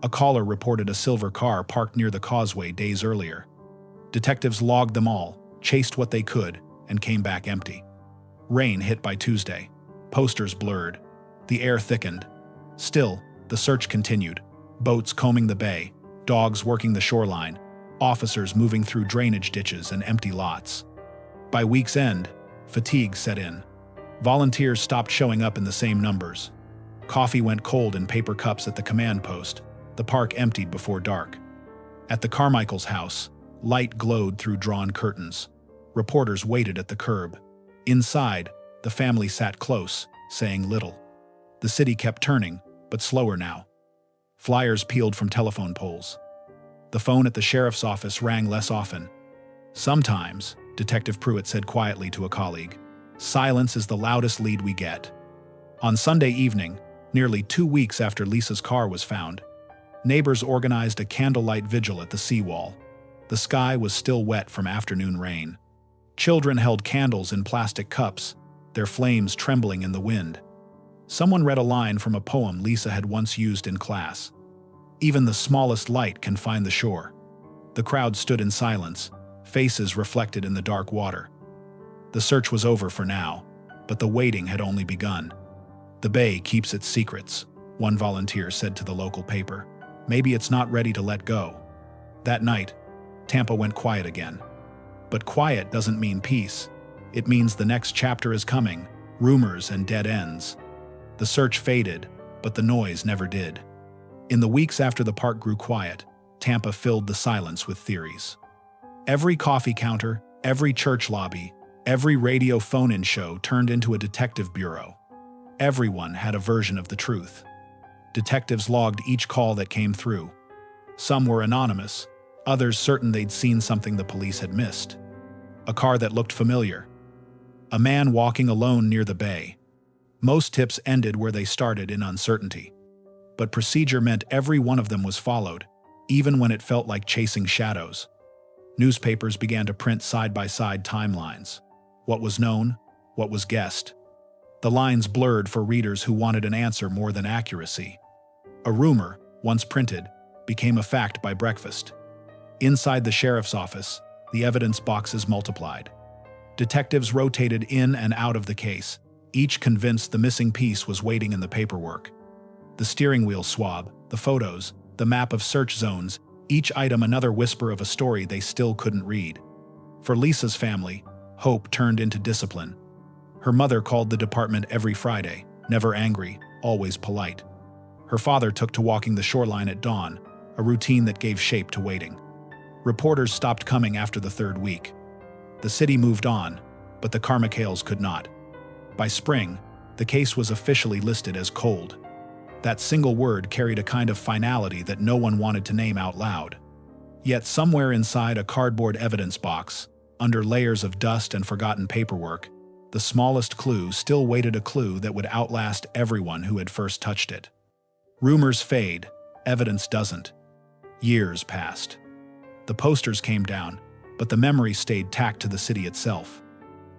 A caller reported a silver car parked near the causeway days earlier. Detectives logged them all, chased what they could, and came back empty. Rain hit by Tuesday. Posters blurred. The air thickened. Still, the search continued. Boats combing the bay, dogs working the shoreline, officers moving through drainage ditches and empty lots. By week's end, fatigue set in. Volunteers stopped showing up in the same numbers. Coffee went cold in paper cups at the command post. The park emptied before dark. At the Carmichael's house, light glowed through drawn curtains. Reporters waited at the curb. Inside, the family sat close, saying little. The city kept turning, but slower now. Flyers peeled from telephone poles. The phone at the sheriff's office rang less often. "Sometimes," Detective Pruitt said quietly to a colleague, "silence is the loudest lead we get." On Sunday evening, nearly 2 weeks after Lisa's car was found, neighbors organized a candlelight vigil at the seawall. The sky was still wet from afternoon rain. Children held candles in plastic cups, their flames trembling in the wind. Someone read a line from a poem Lisa had once used in class. "Even the smallest light can find the shore." The crowd stood in silence, faces reflected in the dark water. The search was over for now, but the waiting had only begun. "The bay keeps its secrets," one volunteer said to the local paper. "Maybe it's not ready to let go." That night, Tampa went quiet again. But quiet doesn't mean peace. It means the next chapter is coming, rumors and dead ends. The search faded, but the noise never did. In the weeks after the park grew quiet, Tampa filled the silence with theories. Every coffee counter, every church lobby, every radio phone-in show turned into a detective bureau. Everyone had a version of the truth. Detectives logged each call that came through. Some were anonymous, others certain they'd seen something the police had missed. A car that looked familiar. A man walking alone near the bay. Most tips ended where they started, in uncertainty. But procedure meant every one of them was followed, even when it felt like chasing shadows. Newspapers began to print side-by-side timelines. What was known, what was guessed. The lines blurred for readers who wanted an answer more than accuracy. A rumor, once printed, became a fact by breakfast. Inside the sheriff's office, the evidence boxes multiplied. Detectives rotated in and out of the case, each convinced the missing piece was waiting in the paperwork. The steering wheel swab, the photos, the map of search zones, each item another whisper of a story they still couldn't read. For Lisa's family, hope turned into discipline. Her mother called the department every Friday, never angry, always polite. Her father took to walking the shoreline at dawn, a routine that gave shape to waiting. Reporters stopped coming after the third week. The city moved on, but the Carmichaels could not. By spring, the case was officially listed as cold. That single word carried a kind of finality that no one wanted to name out loud. Yet somewhere inside a cardboard evidence box, under layers of dust and forgotten paperwork, the smallest clue still waited, a clue that would outlast everyone who had first touched it. Rumors fade, evidence doesn't. Years passed. The posters came down, but the memory stayed tacked to the city itself.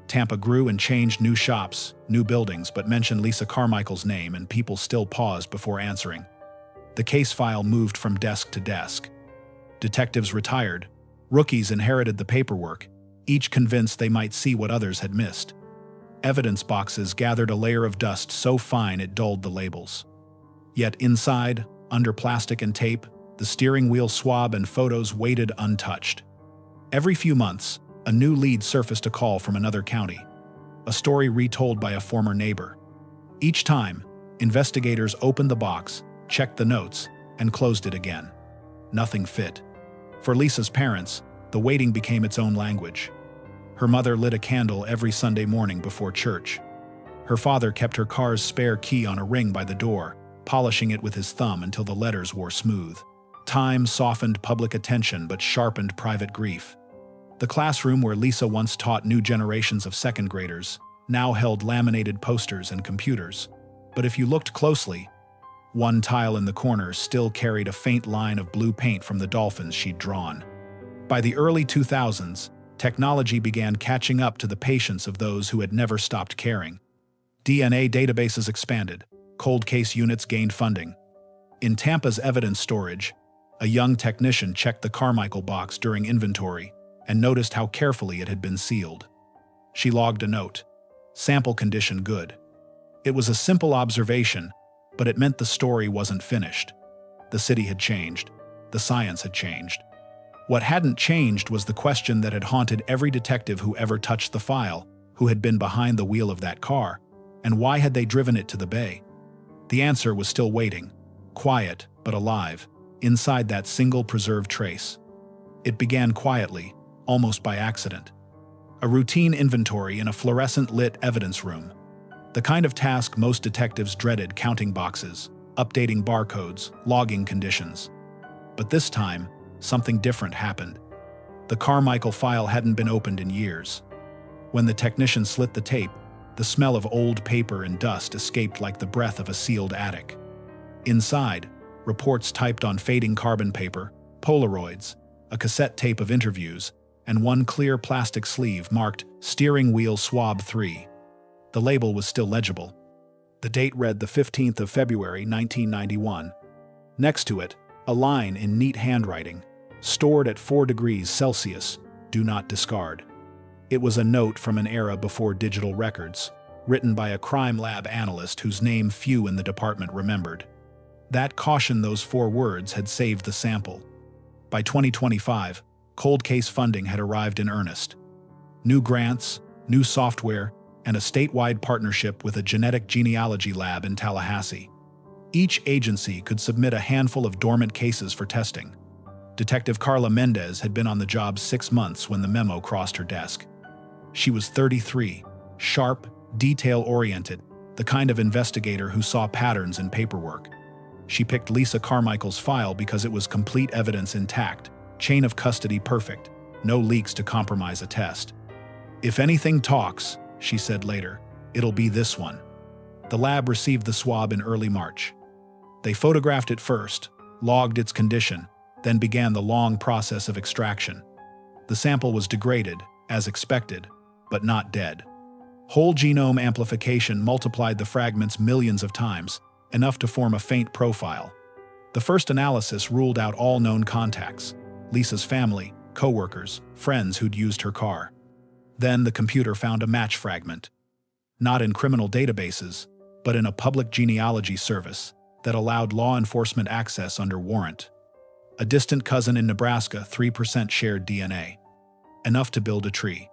Tampa grew and changed, new shops, new buildings, but mentioned Lisa Carmichael's name and people still paused before answering. The case file moved from desk to desk. Detectives retired. Rookies inherited the paperwork, each convinced they might see what others had missed. Evidence boxes gathered a layer of dust so fine it dulled the labels. Yet inside, under plastic and tape, the steering wheel swab and photos waited untouched. Every few months, a new lead surfaced, a call from another county, a story retold by a former neighbor. Each time, investigators opened the box, checked the notes, and closed it again. Nothing fit. For Lisa's parents, the waiting became its own language. Her mother lit a candle every Sunday morning before church. Her father kept her car's spare key on a ring by the door, polishing it with his thumb until the letters wore smooth. Time softened public attention but sharpened private grief. The classroom where Lisa once taught new generations of second graders now held laminated posters and computers. But if you looked closely, one tile in the corner still carried a faint line of blue paint from the dolphins she'd drawn. By the early 2000s, technology began catching up to the patience of those who had never stopped caring. DNA databases expanded, cold case units gained funding. In Tampa's evidence storage, a young technician checked the Carmichael box during inventory and noticed how carefully it had been sealed. She logged a note. Sample condition good. It was a simple observation, but it meant the story wasn't finished. The city had changed. The science had changed. What hadn't changed was the question that had haunted every detective who ever touched the file, who had been behind the wheel of that car, and why had they driven it to the bay? The answer was still waiting, quiet but alive, inside that single preserved trace. It began quietly, almost by accident. A routine inventory in a fluorescent-lit evidence room. The kind of task most detectives dreaded: counting boxes, updating barcodes, logging conditions. But this time, something different happened. The Carmichael file hadn't been opened in years. When the technician slit the tape, the smell of old paper and dust escaped like the breath of a sealed attic. Inside, reports typed on fading carbon paper, Polaroids, a cassette tape of interviews, and one clear plastic sleeve marked Steering Wheel Swab 3. The label was still legible. The date read the 15th of February, 1991. Next to it, a line in neat handwriting, stored at 4 degrees Celsius, do not discard. It was a note from an era before digital records, written by a crime lab analyst whose name few in the department remembered. That caution, those 4 words, had saved the sample. By 2025, cold case funding had arrived in earnest. New grants, new software, and a statewide partnership with a genetic genealogy lab in Tallahassee. Each agency could submit a handful of dormant cases for testing. Detective Carla Mendez had been on the job 6 months when the memo crossed her desk. She was 33, sharp, detail-oriented, the kind of investigator who saw patterns in paperwork. She picked Lisa Carmichael's file because it was complete evidence intact, chain of custody perfect, no leaks to compromise a test. "If anything talks," she said later, "it'll be this one." The lab received the swab in early March. They photographed it first, logged its condition, then began the long process of extraction. The sample was degraded, as expected, but not dead. Whole genome amplification multiplied the fragments millions of times, enough to form a faint profile. The first analysis ruled out all known contacts: Lisa's family, co-workers, friends who'd used her car. Then the computer found a match fragment. Not in criminal databases, but in a public genealogy service that allowed law enforcement access under warrant. A distant cousin in Nebraska, 3% shared DNA. Enough to build a tree.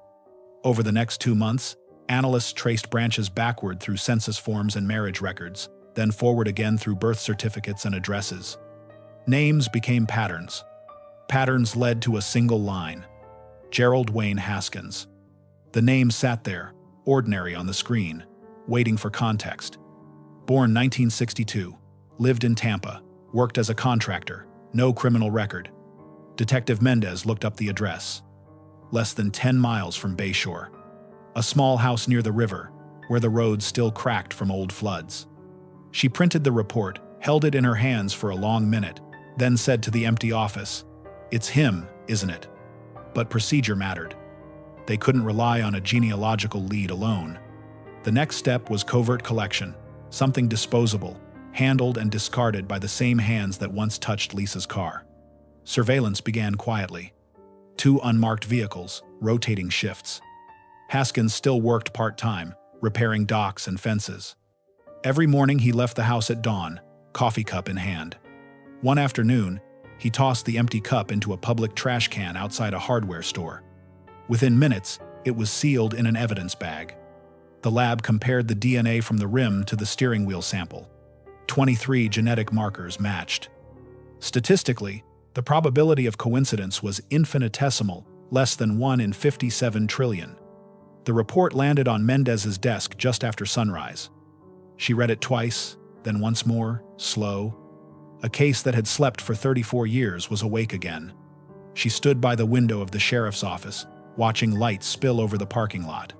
Over the next 2 months, analysts traced branches backward through census forms and marriage records, then forward again through birth certificates and addresses. Names became patterns. Patterns led to a single line: Gerald Wayne Haskins. The name sat there, ordinary on the screen, waiting for context. Born 1962, lived in Tampa, worked as a contractor, no criminal record. Detective Mendez looked up the address. Less than 10 miles from Bayshore. A small house near the river, where the road still cracked from old floods. She printed the report, held it in her hands for a long minute, then said to the empty office, "It's him, isn't it?" But procedure mattered. They couldn't rely on a genealogical lead alone. The next step was covert collection, something disposable, handled and discarded by the same hands that once touched Lisa's car. Surveillance began quietly. 2 unmarked vehicles, rotating shifts. Haskins still worked part-time, repairing docks and fences. Every morning he left the house at dawn, coffee cup in hand. One afternoon, he tossed the empty cup into a public trash can outside a hardware store. Within minutes, it was sealed in an evidence bag. The lab compared the DNA from the rim to the steering wheel sample. 23 genetic markers matched. Statistically, the probability of coincidence was infinitesimal, less than 1 in 57 trillion. The report landed on Mendez's desk just after sunrise. She read it twice, then once more, slow. A case that had slept for 34 years was awake again. She stood by the window of the sheriff's office, watching lights spill over the parking lot.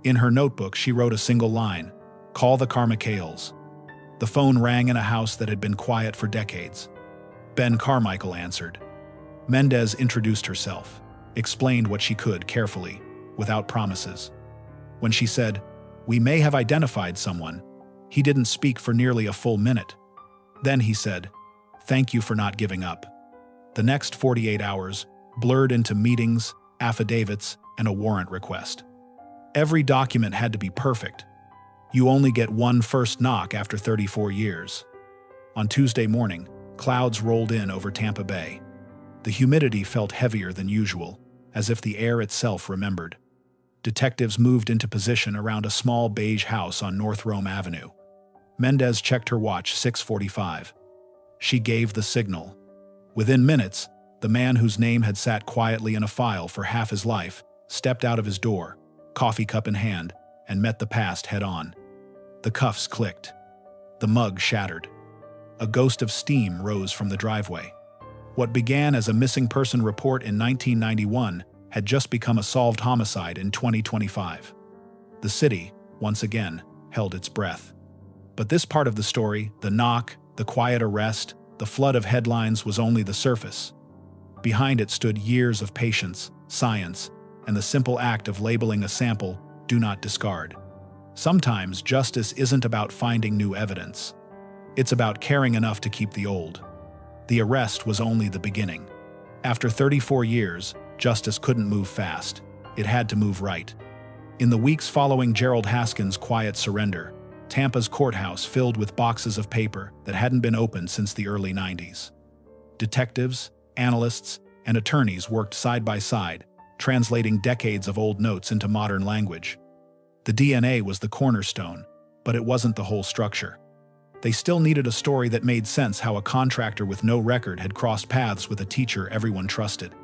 In her notebook, she wrote a single line: "Call the Carmichaels." The phone rang in a house that had been quiet for decades. Ben Carmichael answered. Mendez introduced herself, explained what she could carefully, without promises. When she said, "We may have identified someone," he didn't speak for nearly a full minute. Then he said, "Thank you for not giving up." The next 48 hours blurred into meetings, affidavits, and a warrant request. Every document had to be perfect. You only get one first knock after 34 years. On Tuesday morning, clouds rolled in over Tampa Bay. The humidity felt heavier than usual, as if the air itself remembered. Detectives moved into position around a small beige house on North Rome Avenue. Mendez checked her watch, 6:45. She gave the signal. Within minutes, the man whose name had sat quietly in a file for half his life stepped out of his door, coffee cup in hand, and met the past head-on. The cuffs clicked. The mug shattered. A ghost of steam rose from the driveway. What began as a missing person report in 1991 had just become a solved homicide in 2025. The city, once again, held its breath. But this part of the story, the knock, the quiet arrest, the flood of headlines, was only the surface. Behind it stood years of patience, science, and the simple act of labeling a sample, "Do not discard." Sometimes justice isn't about finding new evidence. It's about caring enough to keep the old. The arrest was only the beginning. After 34 years, justice couldn't move fast. It had to move right. In the weeks following Gerald Haskins' quiet surrender, Tampa's courthouse filled with boxes of paper that hadn't been opened since the early 90s. Detectives, analysts, and attorneys worked side by side, translating decades of old notes into modern language. The DNA was the cornerstone, but it wasn't the whole structure. They still needed a story that made sense: how a contractor with no record had crossed paths with a teacher everyone trusted.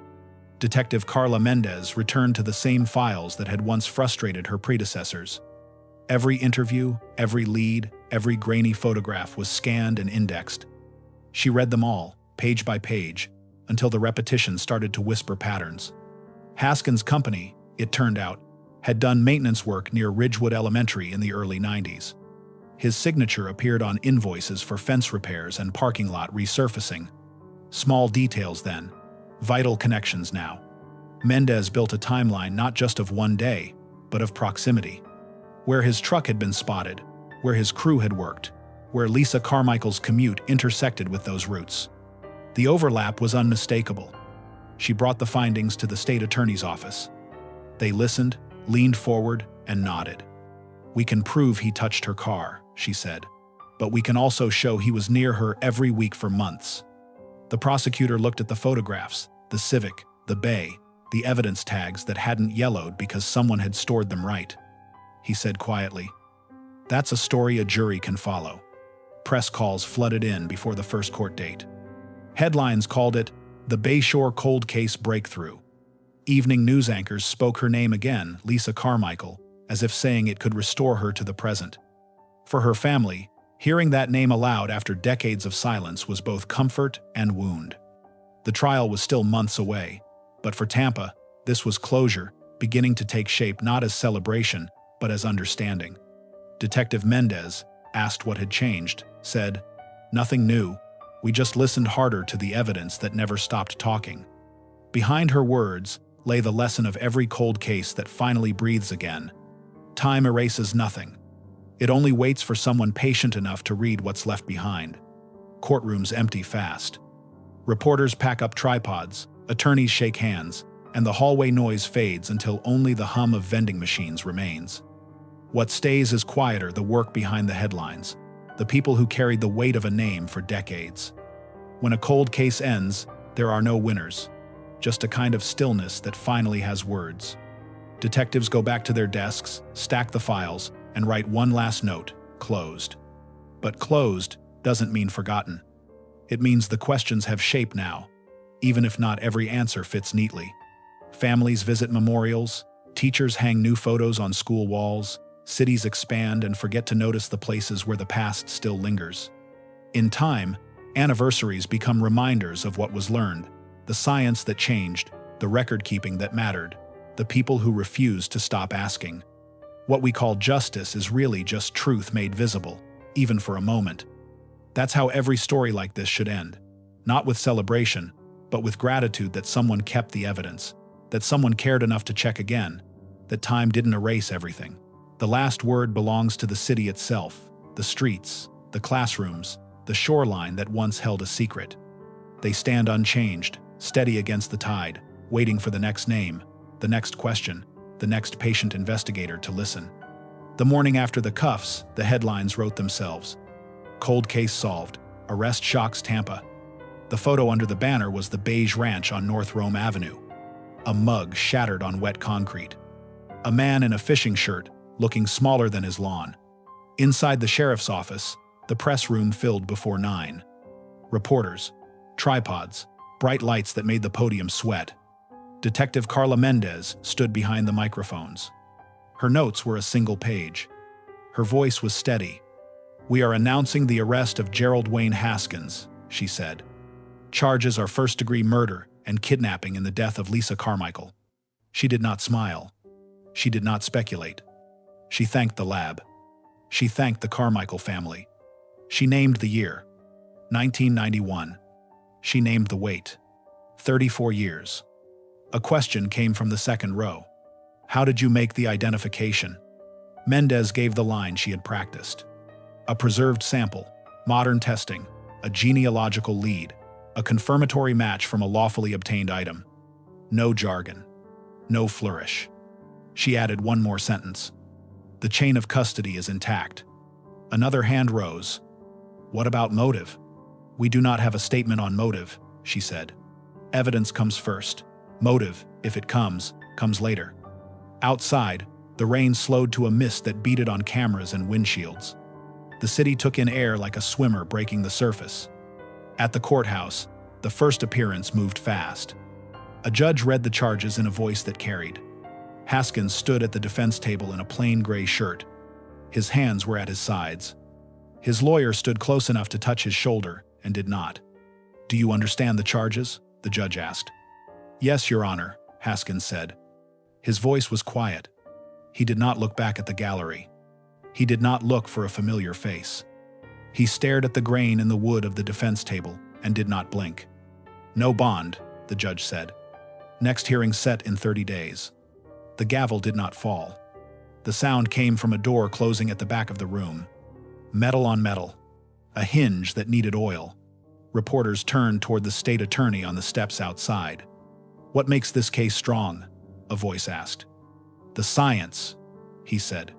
Detective Carla Mendez returned to the same files that had once frustrated her predecessors. Every interview, every lead, every grainy photograph was scanned and indexed. She read them all, page by page, until the repetition started to whisper patterns. Haskins' company, it turned out, had done maintenance work near Ridgewood Elementary in the early 90s. His signature appeared on invoices for fence repairs and parking lot resurfacing. Small details then, vital connections now. Mendez built a timeline not just of one day, but of proximity. Where his truck had been spotted, where his crew had worked, where Lisa Carmichael's commute intersected with those routes. The overlap was unmistakable. She brought the findings to the state attorney's office. They listened, leaned forward, and nodded. "We can prove he touched her car," she said, "but we can also show he was near her every week for months." The prosecutor looked at the photographs, the Civic, the Bay, the evidence tags that hadn't yellowed because someone had stored them right. He said quietly, "That's a story a jury can follow." Press calls flooded in before the first court date. Headlines called it the Bayshore Cold Case Breakthrough. Evening news anchors spoke her name again, Lisa Carmichael, as if saying it could restore her to the present. For her family, hearing that name aloud after decades of silence was both comfort and wound. The trial was still months away, but for Tampa, this was closure, beginning to take shape not as celebration, but as understanding. Detective Mendez, asked what had changed, said, "Nothing new. We just listened harder to the evidence that never stopped talking." Behind her words lay the lesson of every cold case that finally breathes again. Time erases nothing. It only waits for someone patient enough to read what's left behind. Courtrooms empty fast. Reporters pack up tripods, attorneys shake hands, and the hallway noise fades until only the hum of vending machines remains. What stays is quieter, the work behind the headlines. the people who carried the weight of a name for decades. When a cold case ends, there are no winners, just a kind of stillness that finally has words. Detectives go back to their desks, stack the files, and write one last note: closed. But closed doesn't mean forgotten. It means the questions have shape now, even if not every answer fits neatly. Families visit memorials, teachers hang new photos on school walls, cities expand and forget to notice the places where the past still lingers. In time, anniversaries become reminders of what was learned, the science that changed, the record-keeping that mattered, the people who refused to stop asking. What we call justice is really just truth made visible, even for a moment. That's how every story like this should end. Not with celebration, but with gratitude that someone kept the evidence, that someone cared enough to check again, that time didn't erase everything. The last word belongs to the city itself, the streets, the classrooms, the shoreline that once held a secret. They stand unchanged, steady against the tide, waiting for the next name, the next question, the next patient investigator to listen. The morning after the cuffs, the headlines wrote themselves. Cold case solved. Arrest shocks Tampa. The photo under the banner was the beige ranch on North Rome Avenue. A mug shattered on wet concrete. A man in a fishing shirt, looking smaller than his lawn. Inside the sheriff's office, the press room filled before 9. Reporters, tripods, bright lights that made the podium sweat. Detective Carla Mendez stood behind the microphones. Her notes were a single page. Her voice was steady. "We are announcing the arrest of Gerald Wayne Haskins," she said. "Charges are first-degree murder and kidnapping in the death of Lisa Carmichael." She did not smile. She did not speculate. She thanked the lab. She thanked the Carmichael family. She named the year, 1991. She named the weight, 34 years. A question came from the second row. "How did you make the identification?" Mendez gave the line she had practiced. "A preserved sample, modern testing, a genealogical lead, a confirmatory match from a lawfully obtained item." No jargon. No flourish. She added one more sentence. "The chain of custody is intact." Another hand rose. "What about motive?" "We do not have a statement on motive," she said. "Evidence comes first. Motive, if it comes later." Outside, the rain slowed to a mist that beaded on cameras and windshields. The city took in air like a swimmer breaking the surface. At the courthouse, the first appearance moved fast. A judge read the charges in a voice that carried. Haskins stood at the defense table in a plain gray shirt. His hands were at his sides. His lawyer stood close enough to touch his shoulder and did not. "Do you understand the charges?" the judge asked. "Yes, Your Honor," Haskins said. His voice was quiet. He did not look back at the gallery. He did not look for a familiar face. He stared at the grain in the wood of the defense table and did not blink. "No bond," the judge said. "Next hearing set in 30 days. The gavel did not fall. The sound came from a door closing at the back of the room. Metal on metal. A hinge that needed oil. Reporters turned toward the state attorney on the steps outside. "What makes this case strong?" a voice asked. "The science," he said.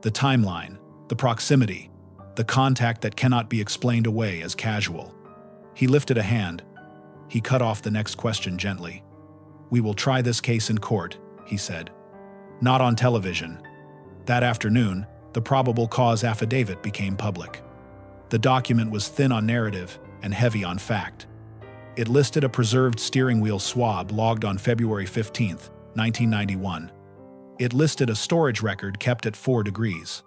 "The timeline, the proximity, the contact that cannot be explained away as casual." He lifted a hand. He cut off the next question gently. "We will try this case in court," he said. "Not on television." That afternoon, the probable cause affidavit became public. The document was thin on narrative and heavy on fact. It listed a preserved steering wheel swab logged on February 15, 1991. It listed a storage record kept at 4 degrees.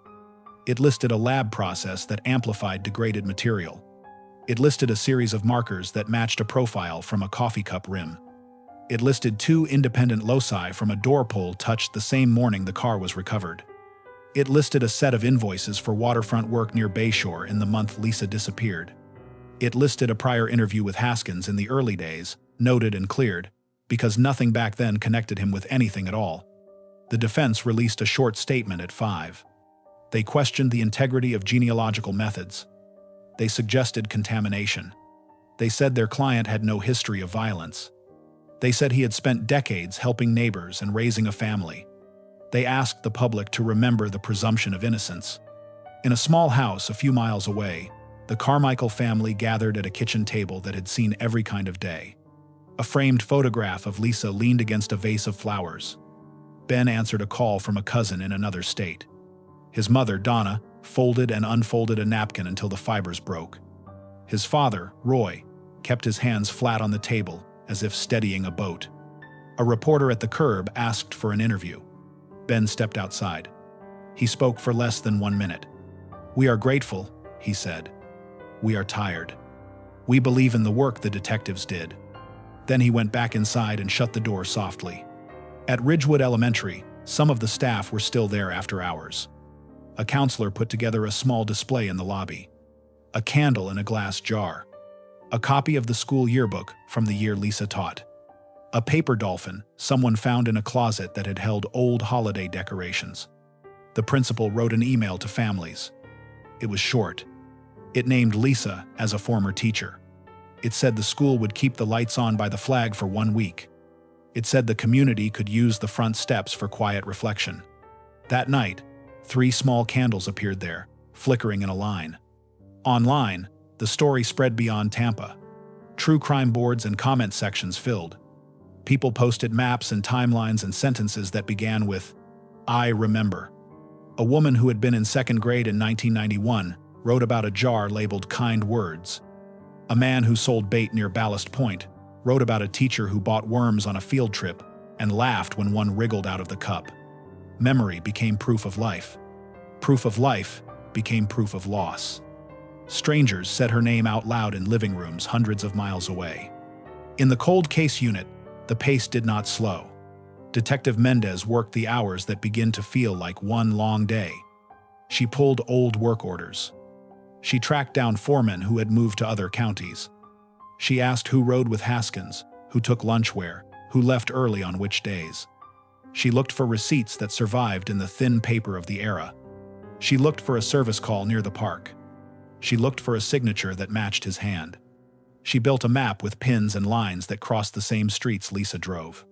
It listed a lab process that amplified degraded material. It listed a series of markers that matched a profile from a coffee cup rim. It listed 2 independent loci from a door pull touched the same morning the car was recovered. It listed a set of invoices for waterfront work near Bayshore in the month Lisa disappeared. It listed a prior interview with Haskins in the early days, noted and cleared, because nothing back then connected him with anything at all. The defense released a short statement at 5. They questioned the integrity of genealogical methods. They suggested contamination. They said their client had no history of violence. They said he had spent decades helping neighbors and raising a family. They asked the public to remember the presumption of innocence. In a small house a few miles away, the Carmichael family gathered at a kitchen table that had seen every kind of day. A framed photograph of Lisa leaned against a vase of flowers. Ben answered a call from a cousin in another state. His mother, Donna, folded and unfolded a napkin until the fibers broke. His father, Roy, kept his hands flat on the table, as if steadying a boat. A reporter at the curb asked for an interview. Ben stepped outside. He spoke for less than 1 minute. "We are grateful," he said. "We are tired. We believe in the work the detectives did." Then he went back inside and shut the door softly. At Ridgewood Elementary, some of the staff were still there after hours. A counselor put together a small display in the lobby. A candle in a glass jar. A copy of the school yearbook from the year Lisa taught. A paper dolphin someone found in a closet that had held old holiday decorations. The principal wrote an email to families. It was short. It named Lisa as a former teacher. It said the school would keep the lights on by the flag for 1 week. It said the community could use the front steps for quiet reflection. That night, 3 small candles appeared there, flickering in a line. Online, the story spread beyond Tampa. True crime boards and comment sections filled. People posted maps and timelines and sentences that began with, "I remember." A woman who had been in 2nd grade in 1991 wrote about a jar labeled "kind words." A man who sold bait near Ballast Point wrote about a teacher who bought worms on a field trip and laughed when one wriggled out of the cup. Memory became proof of life. Proof of life became proof of loss. Strangers said her name out loud in living rooms hundreds of miles away. In the cold case unit, the pace did not slow. Detective Mendez worked the hours that begin to feel like one long day. She pulled old work orders. She tracked down foremen who had moved to other counties. She asked who rode with Haskins, who took lunch where, who left early on which days. She looked for receipts that survived in the thin paper of the era. She looked for a service call near the park. She looked for a signature that matched his hand. She built a map with pins and lines that crossed the same streets Lisa drove.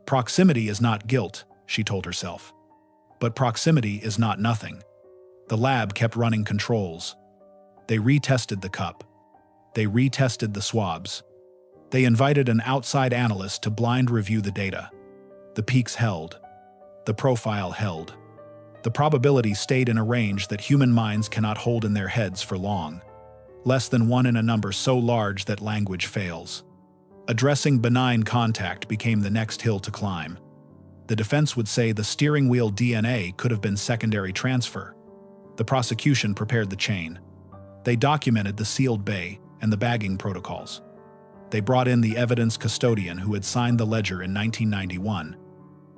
Proximity is not guilt, she told herself. But proximity is not nothing. The lab kept running controls. They retested the cup. They retested the swabs. They invited an outside analyst to blind review the data. The peaks held. The profile held. The probability stayed in a range that human minds cannot hold in their heads for long. Less than 1 in a number so large that language fails. Addressing benign contact became the next hill to climb. The defense would say the steering wheel DNA could have been secondary transfer. The prosecution prepared the chain. They documented the sealed bay and the bagging protocols. They brought in the evidence custodian who had signed the ledger in 1991.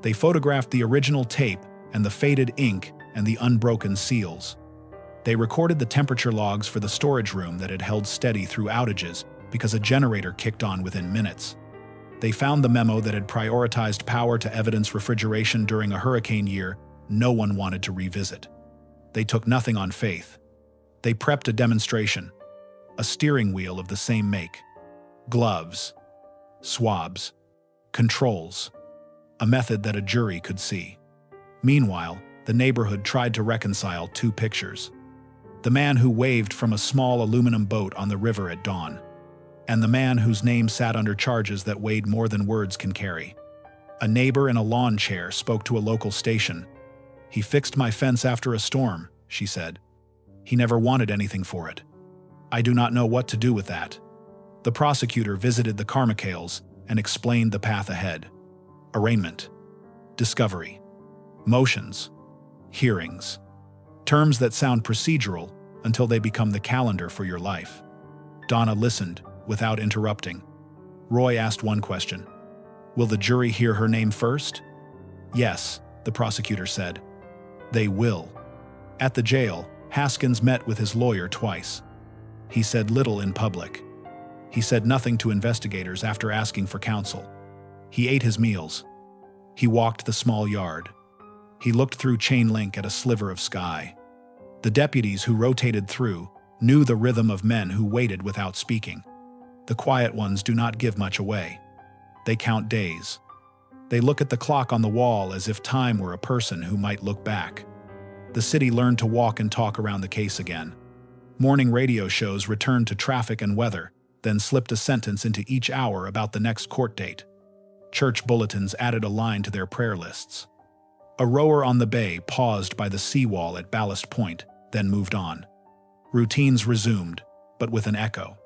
They photographed the original tape and the faded ink and the unbroken seals. They recorded the temperature logs for the storage room that had held steady through outages because a generator kicked on within minutes. They found the memo that had prioritized power to evidence refrigeration during a hurricane year no one wanted to revisit. They took nothing on faith. They prepped a demonstration, a steering wheel of the same make, gloves, swabs, controls, a method that a jury could see. Meanwhile, the neighborhood tried to reconcile 2 pictures. The man who waved from a small aluminum boat on the river at dawn, and the man whose name sat under charges that weighed more than words can carry. A neighbor in a lawn chair spoke to a local station. "He fixed my fence after a storm," she said. "He never wanted anything for it. I do not know what to do with that." The prosecutor visited the Carmichaels and explained the path ahead. Arraignment, discovery, motions, hearings. Terms that sound procedural until they become the calendar for your life. Donna listened without interrupting. Roy asked one question. "Will the jury hear her name first?" "Yes," the prosecutor said. "They will." At the jail, Haskins met with his lawyer twice. He said little in public. He said nothing to investigators after asking for counsel. He ate his meals. He walked the small yard. He looked through chain link at a sliver of sky. The deputies who rotated through knew the rhythm of men who waited without speaking. The quiet ones do not give much away. They count days. They look at the clock on the wall as if time were a person who might look back. The city learned to walk and talk around the case again. Morning radio shows returned to traffic and weather, then slipped a sentence into each hour about the next court date. Church bulletins added a line to their prayer lists. A rower on the bay paused by the seawall at Ballast Point, then moved on. Routines resumed, but with an echo.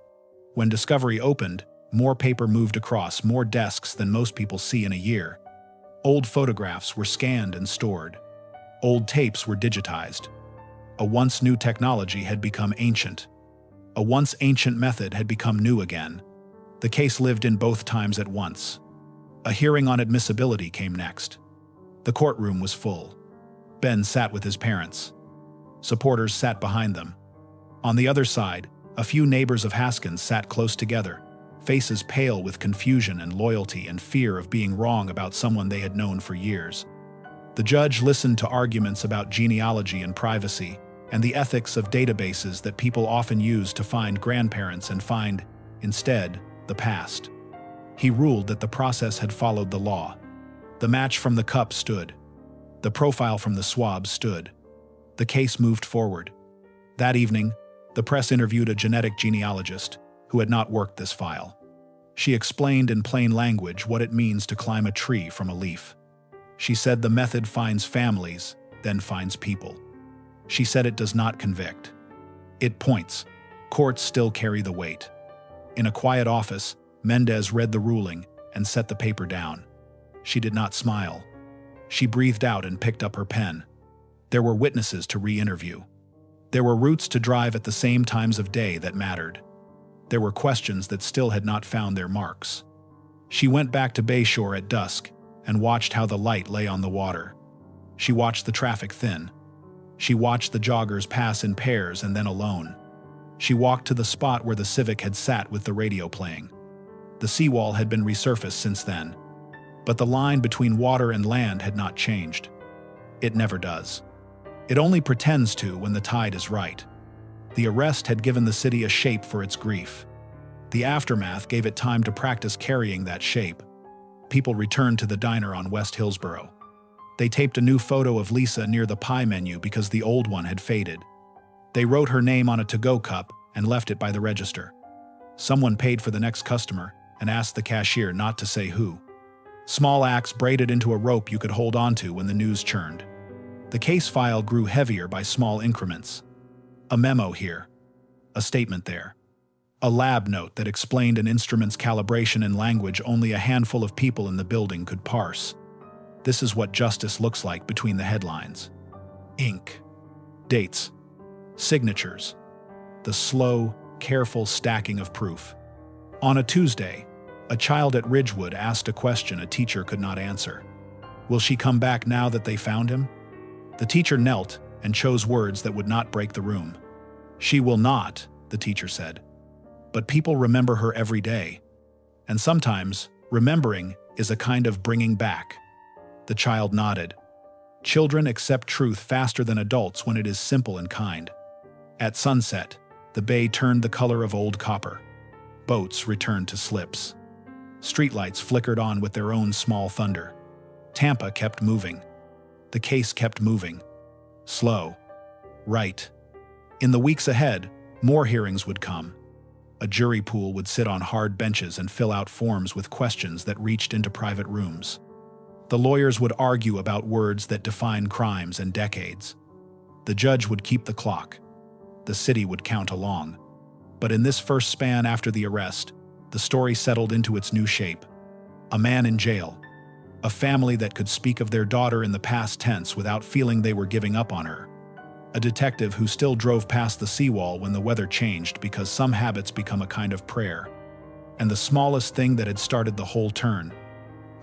When Discovery opened, more paper moved across, more desks than most people see in a year. Old photographs were scanned and stored. Old tapes were digitized. A once new technology had become ancient. A once ancient method had become new again. The case lived in both times at once. A hearing on admissibility came next. The courtroom was full. Ben sat with his parents. Supporters sat behind them. On the other side, a few neighbors of Haskins sat close together, faces pale with confusion and loyalty and fear of being wrong about someone they had known for years. The judge listened to arguments about genealogy and privacy, and the ethics of databases that people often use to find grandparents and find, instead, the past. He ruled that the process had followed the law. The match from the cup stood. The profile from the swab stood. The case moved forward. That evening, the press interviewed a genetic genealogist who had not worked this file. She explained in plain language what it means to climb a tree from a leaf. She said the method finds families, then finds people. She said it does not convict. It points. Courts still carry the weight. In a quiet office, Mendez read the ruling and set the paper down. She did not smile. She breathed out and picked up her pen. There were witnesses to re-interview. There were routes to drive at the same times of day that mattered. There were questions that still had not found their marks. She went back to Bayshore at dusk and watched how the light lay on the water. She watched the traffic thin. She watched the joggers pass in pairs and then alone. She walked to the spot where the Civic had sat with the radio playing. The seawall had been resurfaced since then, but the line between water and land had not changed. It never does. It only pretends to when the tide is right. The arrest had given the city a shape for its grief. The aftermath gave it time to practice carrying that shape. People returned to the diner on West Hillsborough. They taped a new photo of Lisa near the pie menu because the old one had faded. They wrote her name on a to-go cup and left it by the register. Someone paid for the next customer and asked the cashier not to say who. Small acts braided into a rope you could hold onto when the news churned. The case file grew heavier by small increments. A memo here. A statement there. A lab note that explained an instrument's calibration in language only a handful of people in the building could parse. This is what justice looks like between the headlines. Ink. Dates. Signatures. The slow, careful stacking of proof. On a Tuesday, a child at Ridgewood asked a question a teacher could not answer. Will she come back now that they found him? The teacher knelt and chose words that would not break the room. She will not, the teacher said. But people remember her every day. And sometimes, remembering is a kind of bringing back. The child nodded. Children accept truth faster than adults when it is simple and kind. At sunset, the bay turned the color of old copper. Boats returned to slips. Streetlights flickered on with their own small thunder. Tampa kept moving. The case kept moving. Slow. Right. In the weeks ahead, more hearings would come. A jury pool would sit on hard benches and fill out forms with questions that reached into private rooms. The lawyers would argue about words that define crimes and decades. The judge would keep the clock. The city would count along. But in this first span after the arrest, the story settled into its new shape. A man in jail. A family that could speak of their daughter in the past tense without feeling they were giving up on her. A detective who still drove past the seawall when the weather changed because some habits become a kind of prayer. And the smallest thing that had started the whole turn.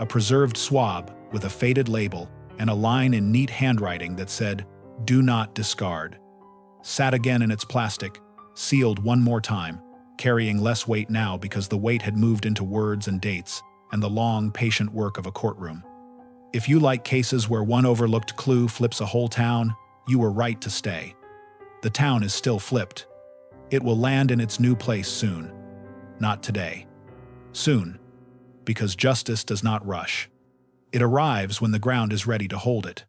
A preserved swab with a faded label and a line in neat handwriting that said, "Do not discard." Sat again in its plastic, sealed one more time, carrying less weight now because the weight had moved into words and dates and the long, patient work of a courtroom. If you like cases where one overlooked clue flips a whole town, you were right to stay. The town is still flipped. It will land in its new place soon. Not today. Soon. Because justice does not rush. It arrives when the ground is ready to hold it.